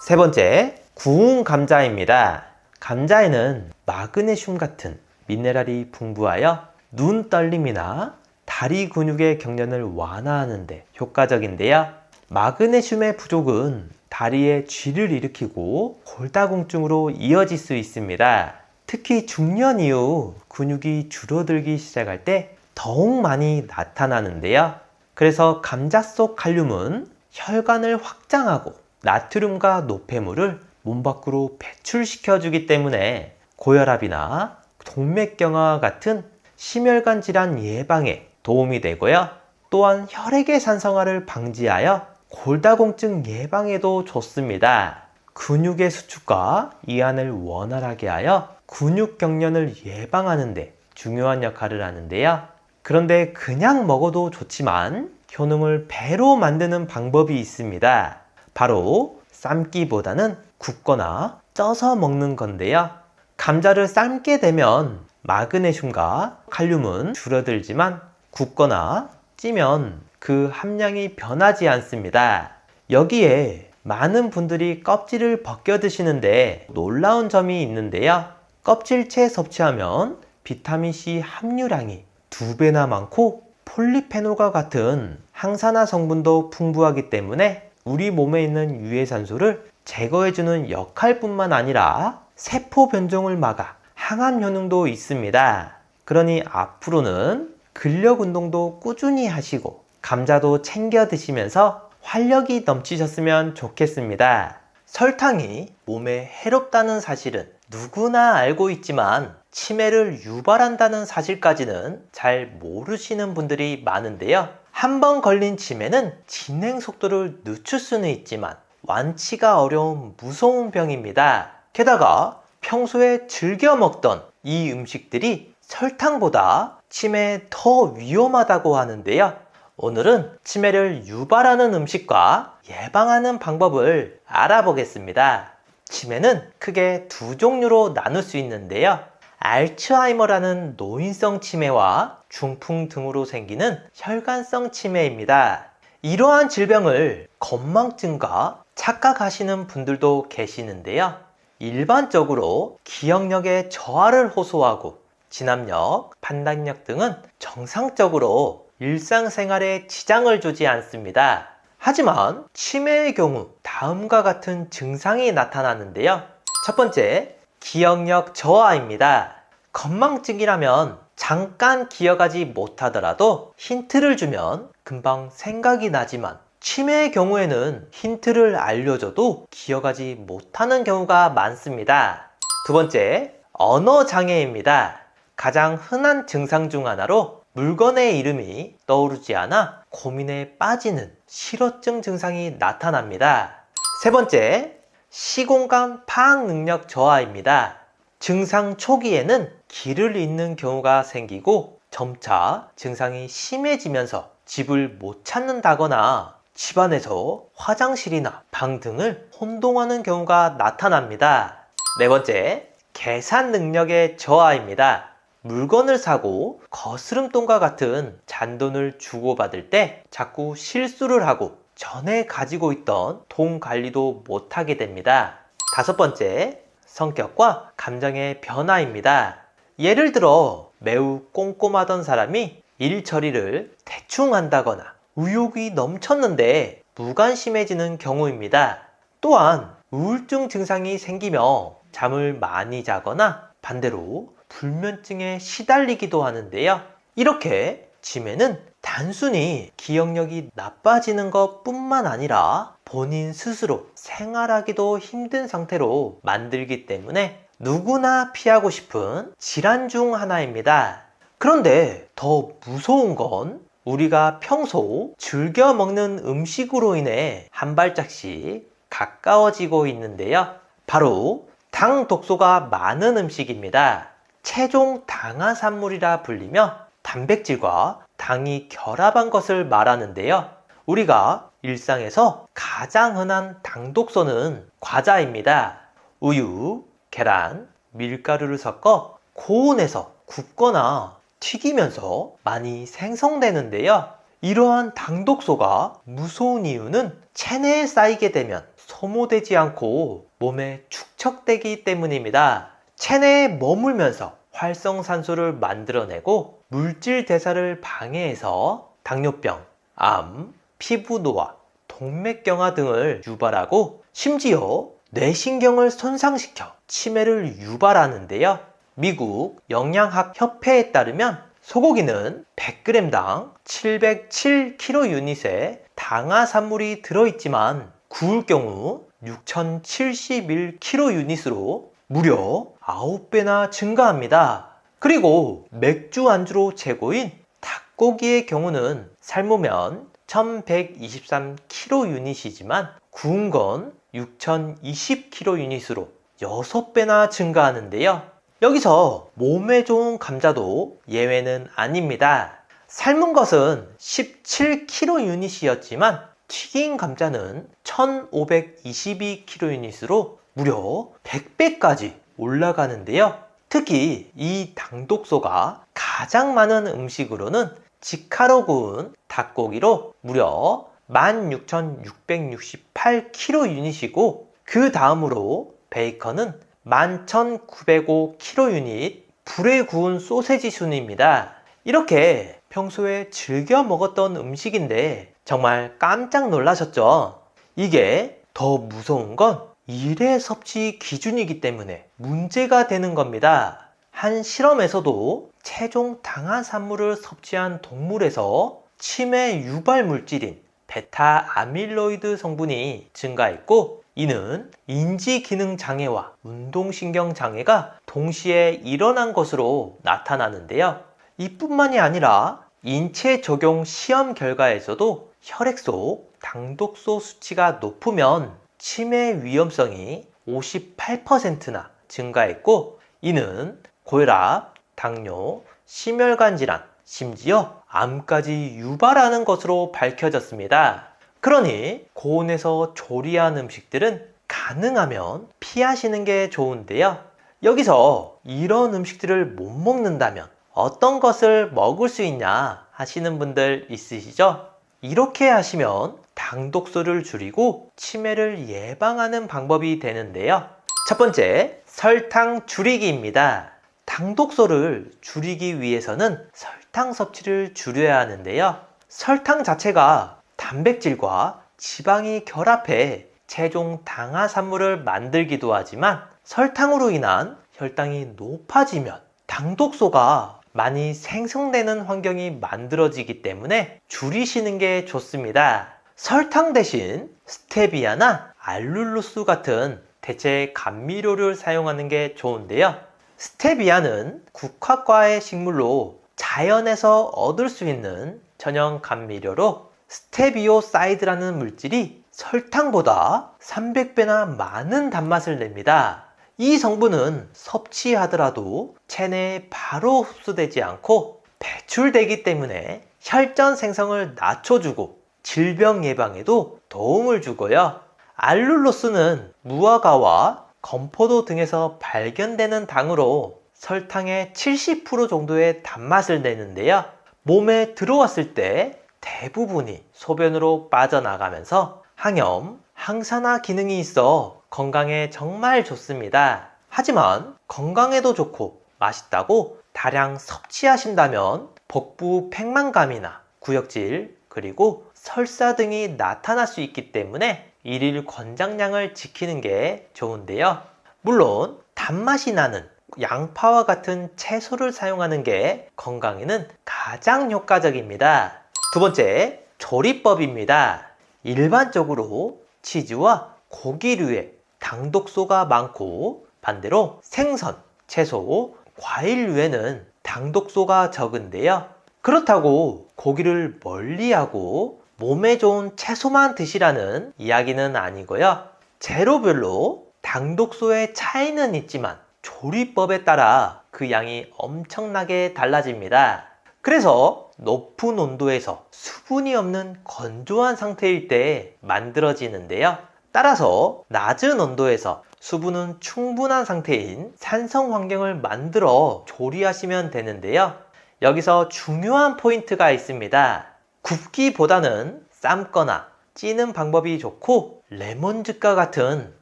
세 번째, 구운 감자입니다. 감자에는 마그네슘 같은 미네랄이 풍부하여 눈 떨림이나 다리 근육의 경련을 완화하는 데 효과적인데요. 마그네슘의 부족은 다리에 쥐를 일으키고 골다공증으로 이어질 수 있습니다. 특히 중년 이후 근육이 줄어들기 시작할 때 더욱 많이 나타나는데요. 그래서 감자 속 칼륨은 혈관을 확장하고 나트륨과 노폐물을 몸 밖으로 배출시켜 주기 때문에 고혈압이나 동맥경화와 같은 심혈관 질환 예방에 도움이 되고요. 또한 혈액의 산성화를 방지하여 골다공증 예방에도 좋습니다. 근육의 수축과 이완을 원활하게 하여 근육 경련을 예방하는 데 중요한 역할을 하는데요. 그런데 그냥 먹어도 좋지만 효능을 배로 만드는 방법이 있습니다. 바로 삶기보다는 굽거나 쪄서 먹는 건데요. 감자를 삶게 되면 마그네슘과 칼륨은 줄어들지만 굽거나 찌면 그 함량이 변하지 않습니다. 여기에 많은 분들이 껍질을 벗겨 드시는데 놀라운 점이 있는데요. 껍질째 섭취하면 비타민C 함유량이 2배나 많고 폴리페놀과 같은 항산화 성분도 풍부하기 때문에 우리 몸에 있는 유해산소를 제거해주는 역할뿐만 아니라 세포 변종을 막아 항암 효능도 있습니다. 그러니 앞으로는 근력 운동도 꾸준히 하시고 감자도 챙겨 드시면서 활력이 넘치셨으면 좋겠습니다. 설탕이 몸에 해롭다는 사실은 누구나 알고 있지만 치매를 유발한다는 사실까지는 잘 모르시는 분들이 많은데요. 한번 걸린 치매는 진행 속도를 늦출 수는 있지만 완치가 어려운 무서운 병입니다. 게다가 평소에 즐겨 먹던 이 음식들이 설탕보다 치매에 더 위험하다고 하는데요. 오늘은 치매를 유발하는 음식과 예방하는 방법을 알아보겠습니다. 치매는 크게 두 종류로 나눌 수 있는데요. 알츠하이머라는 노인성 치매와 중풍 등으로 생기는 혈관성 치매입니다. 이러한 질병을 건망증과 착각하시는 분들도 계시는데요. 일반적으로 기억력의 저하를 호소하고 진압력, 판단력 등은 정상적으로 일상생활에 지장을 주지 않습니다. 하지만 치매의 경우 다음과 같은 증상이 나타나는데요. 첫 번째, 기억력 저하입니다. 건망증이라면 잠깐 기억하지 못하더라도 힌트를 주면 금방 생각이 나지만 치매의 경우에는 힌트를 알려줘도 기억하지 못하는 경우가 많습니다. 두 번째, 언어장애입니다. 가장 흔한 증상 중 하나로 물건의 이름이 떠오르지 않아 고민에 빠지는 실어증 증상이 나타납니다. 세 번째, 시공간 파악 능력 저하입니다. 증상 초기에는 길을 잃는 경우가 생기고 점차 증상이 심해지면서 집을 못 찾는다거나 집안에서 화장실이나 방 등을 혼동하는 경우가 나타납니다. 네 번째, 계산 능력의 저하입니다. 물건을 사고 거스름돈과 같은 잔돈을 주고받을 때 자꾸 실수를 하고 전에 가지고 있던 돈 관리도 못하게 됩니다. 다섯 번째, 성격과 감정의 변화입니다. 예를 들어 매우 꼼꼼하던 사람이 일 처리를 대충 한다거나 의욕이 넘쳤는데 무관심해지는 경우입니다. 또한 우울증 증상이 생기며 잠을 많이 자거나 반대로 불면증에 시달리기도 하는데요. 이렇게 치매는 단순히 기억력이 나빠지는 것 뿐만 아니라 본인 스스로 생활하기도 힘든 상태로 만들기 때문에 누구나 피하고 싶은 질환 중 하나입니다. 그런데 더 무서운 건 우리가 평소 즐겨 먹는 음식으로 인해 한 발짝씩 가까워지고 있는데요. 바로 당 독소가 많은 음식입니다. 체종 당화산물이라 불리며 단백질과 당이 결합한 것을 말하는데요. 우리가 일상에서 가장 흔한 당 독소는 과자입니다. 우유, 계란, 밀가루를 섞어 고온에서 굽거나 튀기면서 많이 생성되는데요. 이러한 당 독소가 무서운 이유는 체내에 쌓이게 되면 소모되지 않고 몸에 축적되기 때문입니다. 체내에 머물면서 활성산소를 만들어내고 물질 대사를 방해해서 당뇨병, 암, 피부노화, 동맥경화 등을 유발하고 심지어 뇌신경을 손상시켜 치매를 유발하는데요. 미국 영양학 협회에 따르면 소고기는 100g당 707kcal의 당화산물이 들어있지만 구울 경우 6071kcal로 무려 9배나 증가합니다. 그리고 맥주 안주로 최고인 닭고기의 경우는 삶으면 1123kcal이지만 구운 건 6020kcal로 6배나 증가하는데요. 여기서 몸에 좋은 감자도 예외는 아닙니다. 삶은 것은 17kcal이었지만 튀긴 감자는 1522kcal로 무려 100배까지 올라가는데요. 특히 이 당독소가 가장 많은 음식으로는 직화로 구운 닭고기로 무려 16,668kcal이고 그 다음으로 베이컨은 11,905kcal, 불에 구운 소세지 순입니다. 이렇게 평소에 즐겨 먹었던 음식인데 정말 깜짝 놀라셨죠? 이게 더 무서운 건 일회 섭취 기준이기 때문에 문제가 되는 겁니다. 한 실험에서도 체종 당화산물을 섭취한 동물에서 치매 유발 물질인 베타 아밀로이드 성분이 증가했고 이는 인지기능 장애와 운동신경 장애가 동시에 일어난 것으로 나타나는데요. 이뿐만이 아니라 인체 적용 시험 결과에서도 혈액 속 당독소 수치가 높으면 치매 위험성이 58%나 증가했고 이는 고혈압, 당뇨, 심혈관 질환, 심지어 암까지 유발하는 것으로 밝혀졌습니다. 그러니 고온에서 조리한 음식들은 가능하면 피하시는 게 좋은데요. 여기서 이런 음식들을 못 먹는다면 어떤 것을 먹을 수 있냐 하시는 분들 있으시죠? 이렇게 하시면 당독소를 줄이고 치매를 예방하는 방법이 되는데요. 첫 번째, 설탕 줄이기입니다. 당독소를 줄이기 위해서는 설탕 섭취를 줄여야 하는데요. 설탕 자체가 단백질과 지방이 결합해 체종 당화산물을 만들기도 하지만 설탕으로 인한 혈당이 높아지면 당독소가 많이 생성되는 환경이 만들어지기 때문에 줄이시는 게 좋습니다. 설탕 대신 스테비아나 알룰로스 같은 대체 감미료를 사용하는 게 좋은데요. 스테비아는 국화과의 식물로 자연에서 얻을 수 있는 천연 감미료로 스테비오사이드라는 물질이 설탕보다 300배나 많은 단맛을 냅니다. 이 성분은 섭취하더라도 체내에 바로 흡수되지 않고 배출되기 때문에 혈전 생성을 낮춰주고 질병 예방에도 도움을 주고요. 알룰로스는 무화과와 건포도 등에서 발견되는 당으로 설탕의 70% 정도의 단맛을 내는데요. 몸에 들어왔을 때 대부분이 소변으로 빠져나가면서 항염, 항산화 기능이 있어 건강에 정말 좋습니다. 하지만 건강에도 좋고 맛있다고 다량 섭취하신다면 복부 팽만감이나 구역질 그리고 설사 등이 나타날 수 있기 때문에 일일 권장량을 지키는 게 좋은데요. 물론 단맛이 나는 양파와 같은 채소를 사용하는 게 건강에는 가장 효과적입니다. 두 번째, 조리법입니다. 일반적으로 치즈와 고기류에 당독소가 많고 반대로 생선, 채소, 과일류에는 당독소가 적은데요. 그렇다고 고기를 멀리하고 몸에 좋은 채소만 드시라는 이야기는 아니고요. 재료별로 당독소의 차이는 있지만 조리법에 따라 그 양이 엄청나게 달라집니다. 그래서 높은 온도에서 수분이 없는 건조한 상태일 때 만들어지는데요. 따라서 낮은 온도에서 수분은 충분한 상태인 산성 환경을 만들어 조리하시면 되는데요. 여기서 중요한 포인트가 있습니다. 굽기보다는 삶거나 찌는 방법이 좋고 레몬즙과 같은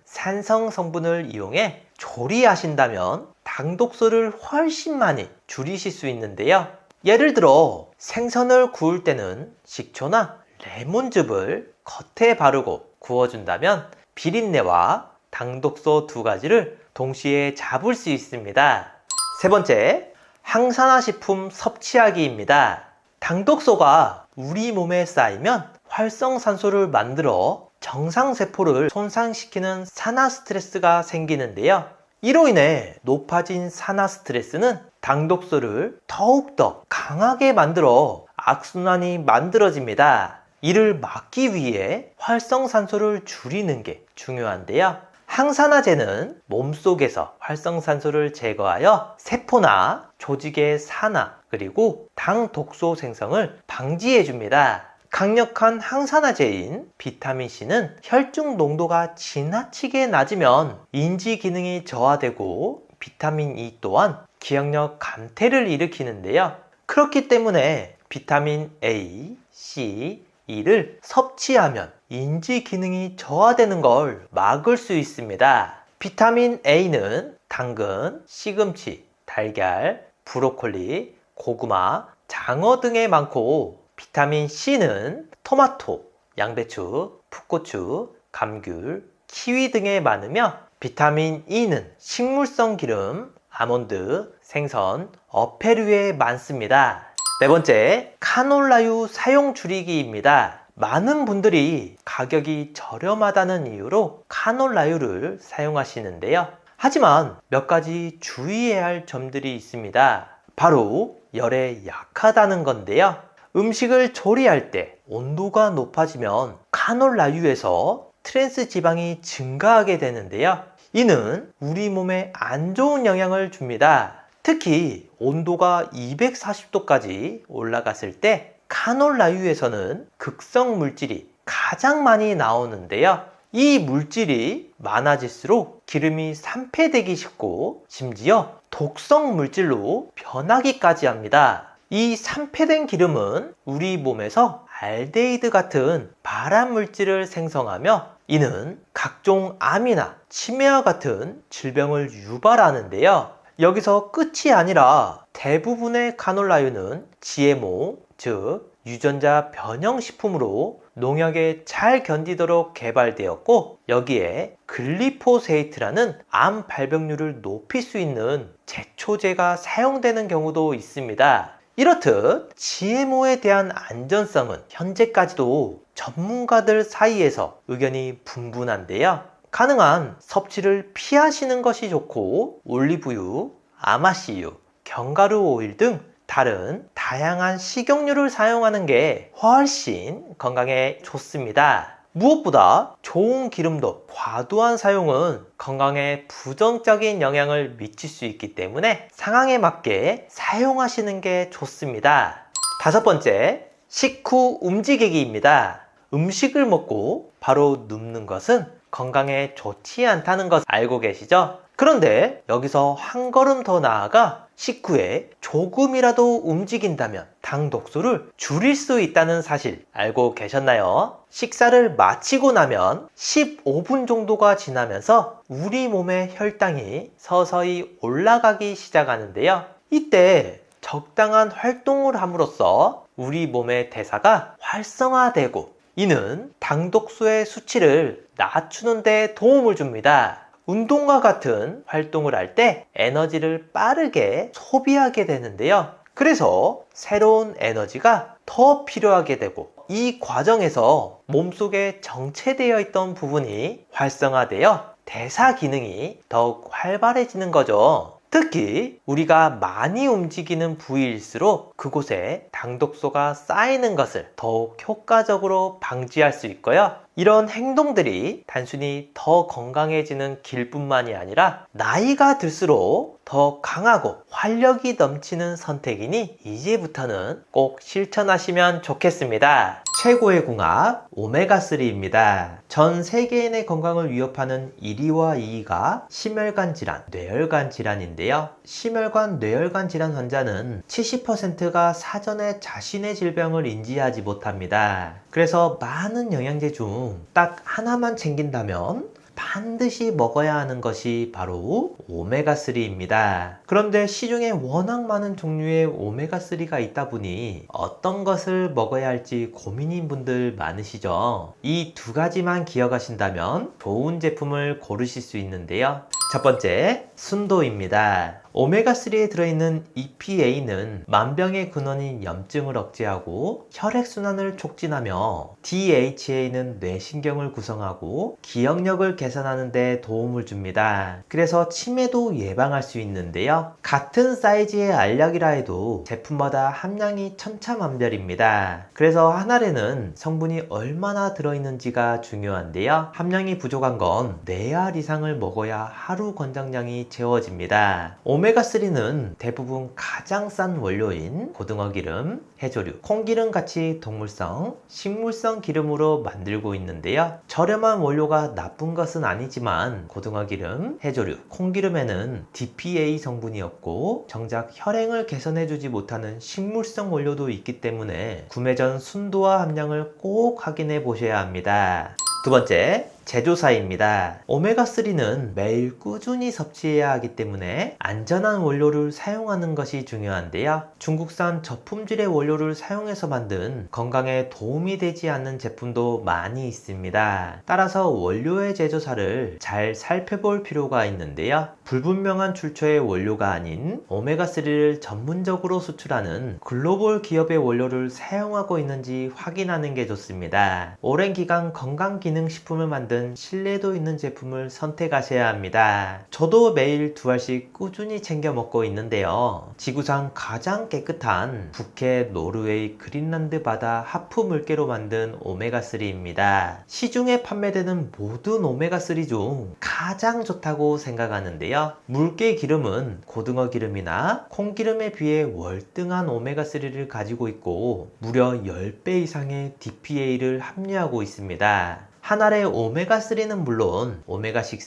산성 성분을 이용해 조리하신다면 당독소를 훨씬 많이 줄이실 수 있는데요. 예를 들어 생선을 구울 때는 식초나 레몬즙을 겉에 바르고 구워준다면 비린내와 당독소 두 가지를 동시에 잡을 수 있습니다. 세 번째, 항산화 식품 섭취하기입니다. 당독소가 우리 몸에 쌓이면 활성산소를 만들어 정상세포를 손상시키는 산화 스트레스가 생기는데요. 이로 인해 높아진 산화 스트레스는 당독소를 더욱더 강하게 만들어 악순환이 만들어집니다. 이를 막기 위해 활성산소를 줄이는 게 중요한데요. 항산화제는 몸속에서 활성산소를 제거하여 세포나 조직의 산화 그리고 당독소 생성을 방지해 줍니다. 강력한 항산화제인 비타민C는 혈중 농도가 지나치게 낮으면 인지 기능이 저하되고 비타민 E 또한 기억력 감퇴를 일으키는데요. 그렇기 때문에 비타민 A, C, E를 섭취하면 인지 기능이 저하되는 걸 막을 수 있습니다. 비타민 A는 당근, 시금치, 달걀, 브로콜리, 고구마, 장어 등에 많고 비타민 C는 토마토, 양배추, 풋고추, 감귤, 키위 등에 많으며 비타민 E는 식물성 기름, 아몬드, 생선, 어패류에 많습니다. 네 번째, 카놀라유 사용 줄이기입니다. 많은 분들이 가격이 저렴하다는 이유로 카놀라유를 사용하시는데요. 하지만 몇 가지 주의해야 할 점들이 있습니다. 바로 열에 약하다는 건데요. 음식을 조리할 때 온도가 높아지면 카놀라유에서 트랜스 지방이 증가하게 되는데요. 이는 우리 몸에 안 좋은 영향을 줍니다. 특히 온도가 240도까지 올라갔을 때 카놀라유에서는 극성 물질이 가장 많이 나오는데요. 이 물질이 많아질수록 기름이 산패되기 쉽고 심지어 독성 물질로 변하기까지 합니다. 이 산패된 기름은 우리 몸에서 알데히드 같은 발암 물질을 생성하며 이는 각종 암이나 치매와 같은 질병을 유발하는데요. 여기서 끝이 아니라 대부분의 카놀라유는 GMO, 즉 유전자 변형 식품으로 농약에 잘 견디도록 개발되었고 여기에 글리포세이트라는 암 발병률을 높일 수 있는 제초제가 사용되는 경우도 있습니다. 이렇듯 GMO에 대한 안전성은 현재까지도 전문가들 사이에서 의견이 분분한데요. 가능한 섭취를 피하시는 것이 좋고 올리브유, 아마씨유, 견과류 오일 등 다른 다양한 식용유를 사용하는 게 훨씬 건강에 좋습니다. 무엇보다 좋은 기름도 과도한 사용은 건강에 부정적인 영향을 미칠 수 있기 때문에 상황에 맞게 사용하시는 게 좋습니다. 다섯 번째, 식후 움직이기입니다. 음식을 먹고 바로 눕는 것은 건강에 좋지 않다는 것 알고 계시죠? 그런데 여기서 한 걸음 더 나아가 식후에 조금이라도 움직인다면 당 독소를 줄일 수 있다는 사실 알고 계셨나요? 식사를 마치고 나면 15분 정도가 지나면서 우리 몸의 혈당이 서서히 올라가기 시작하는데요. 이때 적당한 활동을 함으로써 우리 몸의 대사가 활성화되고 이는 당독소의 수치를 낮추는 데 도움을 줍니다. 운동과 같은 활동을 할 때 에너지를 빠르게 소비하게 되는데요. 그래서 새로운 에너지가 더 필요하게 되고 이 과정에서 몸속에 정체되어 있던 부분이 활성화되어 대사 기능이 더욱 활발해지는 거죠. 특히 우리가 많이 움직이는 부위일수록 그곳에 당독소가 쌓이는 것을 더욱 효과적으로 방지할 수 있고요. 이런 행동들이 단순히 더 건강해지는 길뿐만이 아니라 나이가 들수록 더 강하고 활력이 넘치는 선택이니 이제부터는 꼭 실천하시면 좋겠습니다. 최고의 궁합 오메가3입니다. 전 세계인의 건강을 위협하는 1위와 2위가 심혈관 질환, 뇌혈관 질환인데요. 심혈관, 뇌혈관 질환 환자는 70%가 사전에 자신의 질병을 인지하지 못합니다. 그래서 많은 영양제 중 딱 하나만 챙긴다면 반드시 먹어야 하는 것이 바로 오메가3입니다. 그런데 시중에 워낙 많은 종류의 오메가3가 있다 보니 어떤 것을 먹어야 할지 고민인 분들 많으시죠? 이 두 가지만 기억하신다면 좋은 제품을 고르실 수 있는데요. 첫 번째, 순도입니다. 오메가3에 들어있는 EPA는 만병의 근원인 염증을 억제하고 혈액순환을 촉진하며 DHA는 뇌신경을 구성하고 기억력을 개선하는 데 도움을 줍니다. 그래서 치매도 예방할 수 있는데요. 같은 사이즈의 알약이라 해도 제품마다 함량이 천차만별입니다. 그래서 한 알에는 성분이 얼마나 들어있는지가 중요한데요. 함량이 부족한 건 4알 이상을 먹어야 하루 권장량이 채워집니다. 오메가3는 대부분 가장 싼 원료인 고등어 기름, 해조류, 콩기름 같이 동물성, 식물성 기름으로 만들고 있는데요. 저렴한 원료가 나쁜 것은 아니지만 고등어 기름, 해조류, 콩기름에는 DPA 성분이 없고 정작 혈행을 개선해주지 못하는 식물성 원료도 있기 때문에 구매 전 순도와 함량을 꼭 확인해 보셔야 합니다. 두 번째, 제조사입니다. 오메가3는 매일 꾸준히 섭취해야 하기 때문에 안전한 원료를 사용하는 것이 중요한데요. 중국산 저품질의 원료를 사용해서 만든 건강에 도움이 되지 않는 제품도 많이 있습니다. 따라서 원료의 제조사를 잘 살펴볼 필요가 있는데요. 불분명한 출처의 원료가 아닌 오메가3를 전문적으로 수출하는 글로벌 기업의 원료를 사용하고 있는지 확인하는 게 좋습니다. 오랜 기간 건강기능식품을 만든 신뢰도 있는 제품을 선택하셔야 합니다. 저도 매일 2알씩 꾸준히 챙겨 먹고 있는데요. 지구상 가장 깨끗한 북해, 노르웨이, 그린란드 바다 하프 물개로 만든 오메가3입니다. 시중에 판매되는 모든 오메가3 중 가장 좋다고 생각하는데요. 물개 기름은 고등어 기름이나 콩기름에 비해 월등한 오메가3를 가지고 있고 무려 10배 이상의 DPA를 함유하고 있습니다. 한 알의 오메가3는 물론 오메가6,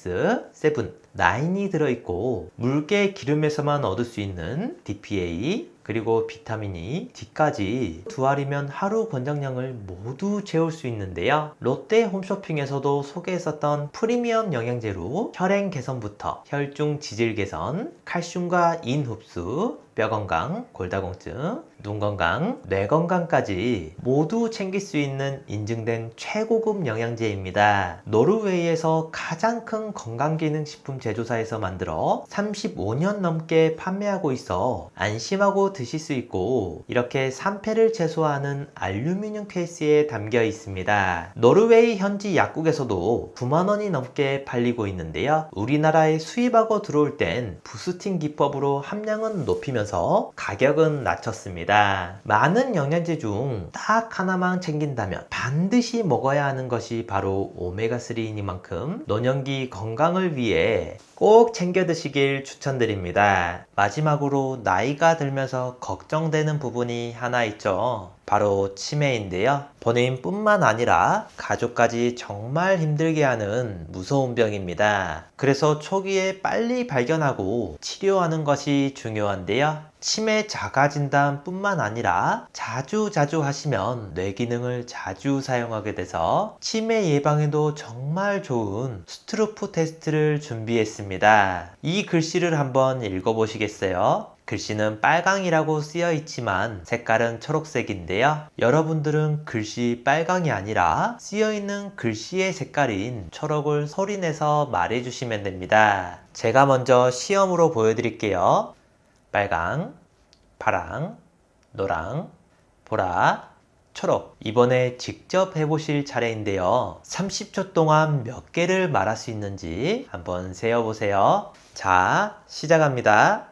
7, 9이 들어있고 물개 기름에서만 얻을 수 있는 DPA 그리고 비타민이 D까지 2알이면 하루 권장량을 모두 채울 수 있는데요. 롯데 홈쇼핑에서도 소개했었던 프리미엄 영양제로 혈행 개선부터 혈중 지질 개선, 칼슘과 인 흡수, 뼈 건강, 골다공증, 눈 건강, 뇌 건강까지 모두 챙길 수 있는 인증된 최고급 영양제입니다. 노르웨이에서 가장 큰 건강기능식품 제조사에서 만들어 35년 넘게 판매하고 있어 안심하고 드실 수 있고 이렇게 산패를 최소화하는 알루미늄 케이스에 담겨 있습니다. 노르웨이 현지 약국에서도 9만원이 넘게 팔리고 있는데요. 우리나라에 수입하고 들어올 땐 부스팅 기법으로 함량은 높이면서 올리면서 가격은 낮췄습니다. 많은 영양제 중 딱 하나만 챙긴다면 반드시 먹어야 하는 것이 바로 오메가3이니만큼 노년기 건강을 위해 꼭 챙겨 드시길 추천드립니다. 마지막으로 나이가 들면서 걱정되는 부분이 하나 있죠. 바로 치매인데요. 본인뿐만 아니라 가족까지 정말 힘들게 하는 무서운 병입니다. 그래서 초기에 빨리 발견하고 치료하는 것이 중요한데요. 치매 자가진단 뿐만 아니라 자주 하시면 뇌 기능을 자주 사용하게 돼서 치매 예방에도 정말 좋은 스트루프 테스트를 준비했습니다. 이 글씨를 한번 읽어보시겠어요? 글씨는 빨강이라고 쓰여 있지만 색깔은 초록색인데요. 여러분들은 글씨 빨강이 아니라 쓰여 있는 글씨의 색깔인 초록을 소리내서 말해주시면 됩니다. 제가 먼저 시험으로 보여드릴게요. 빨강, 파랑, 노랑, 보라, 초록. 이번에 직접 해보실 차례인데요. 30초 동안 몇 개를 말할 수 있는지 한번 세어보세요. 자, 시작합니다.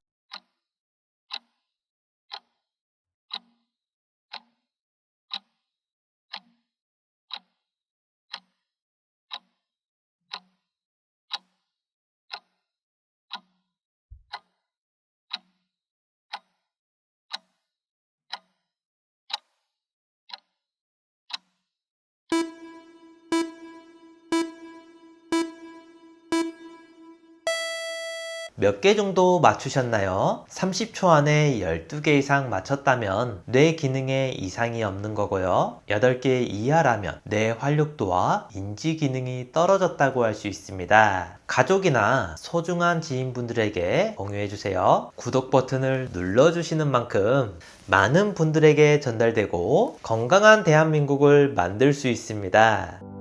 몇 개 정도 맞추셨나요? 30초 안에 12개 이상 맞췄다면 뇌 기능에 이상이 없는 거고요. 8개 이하라면 뇌 활력도와 인지 기능이 떨어졌다고 할 수 있습니다. 가족이나 소중한 지인분들에게 공유해주세요. 구독 버튼을 눌러주시는 만큼 많은 분들에게 전달되고 건강한 대한민국을 만들 수 있습니다.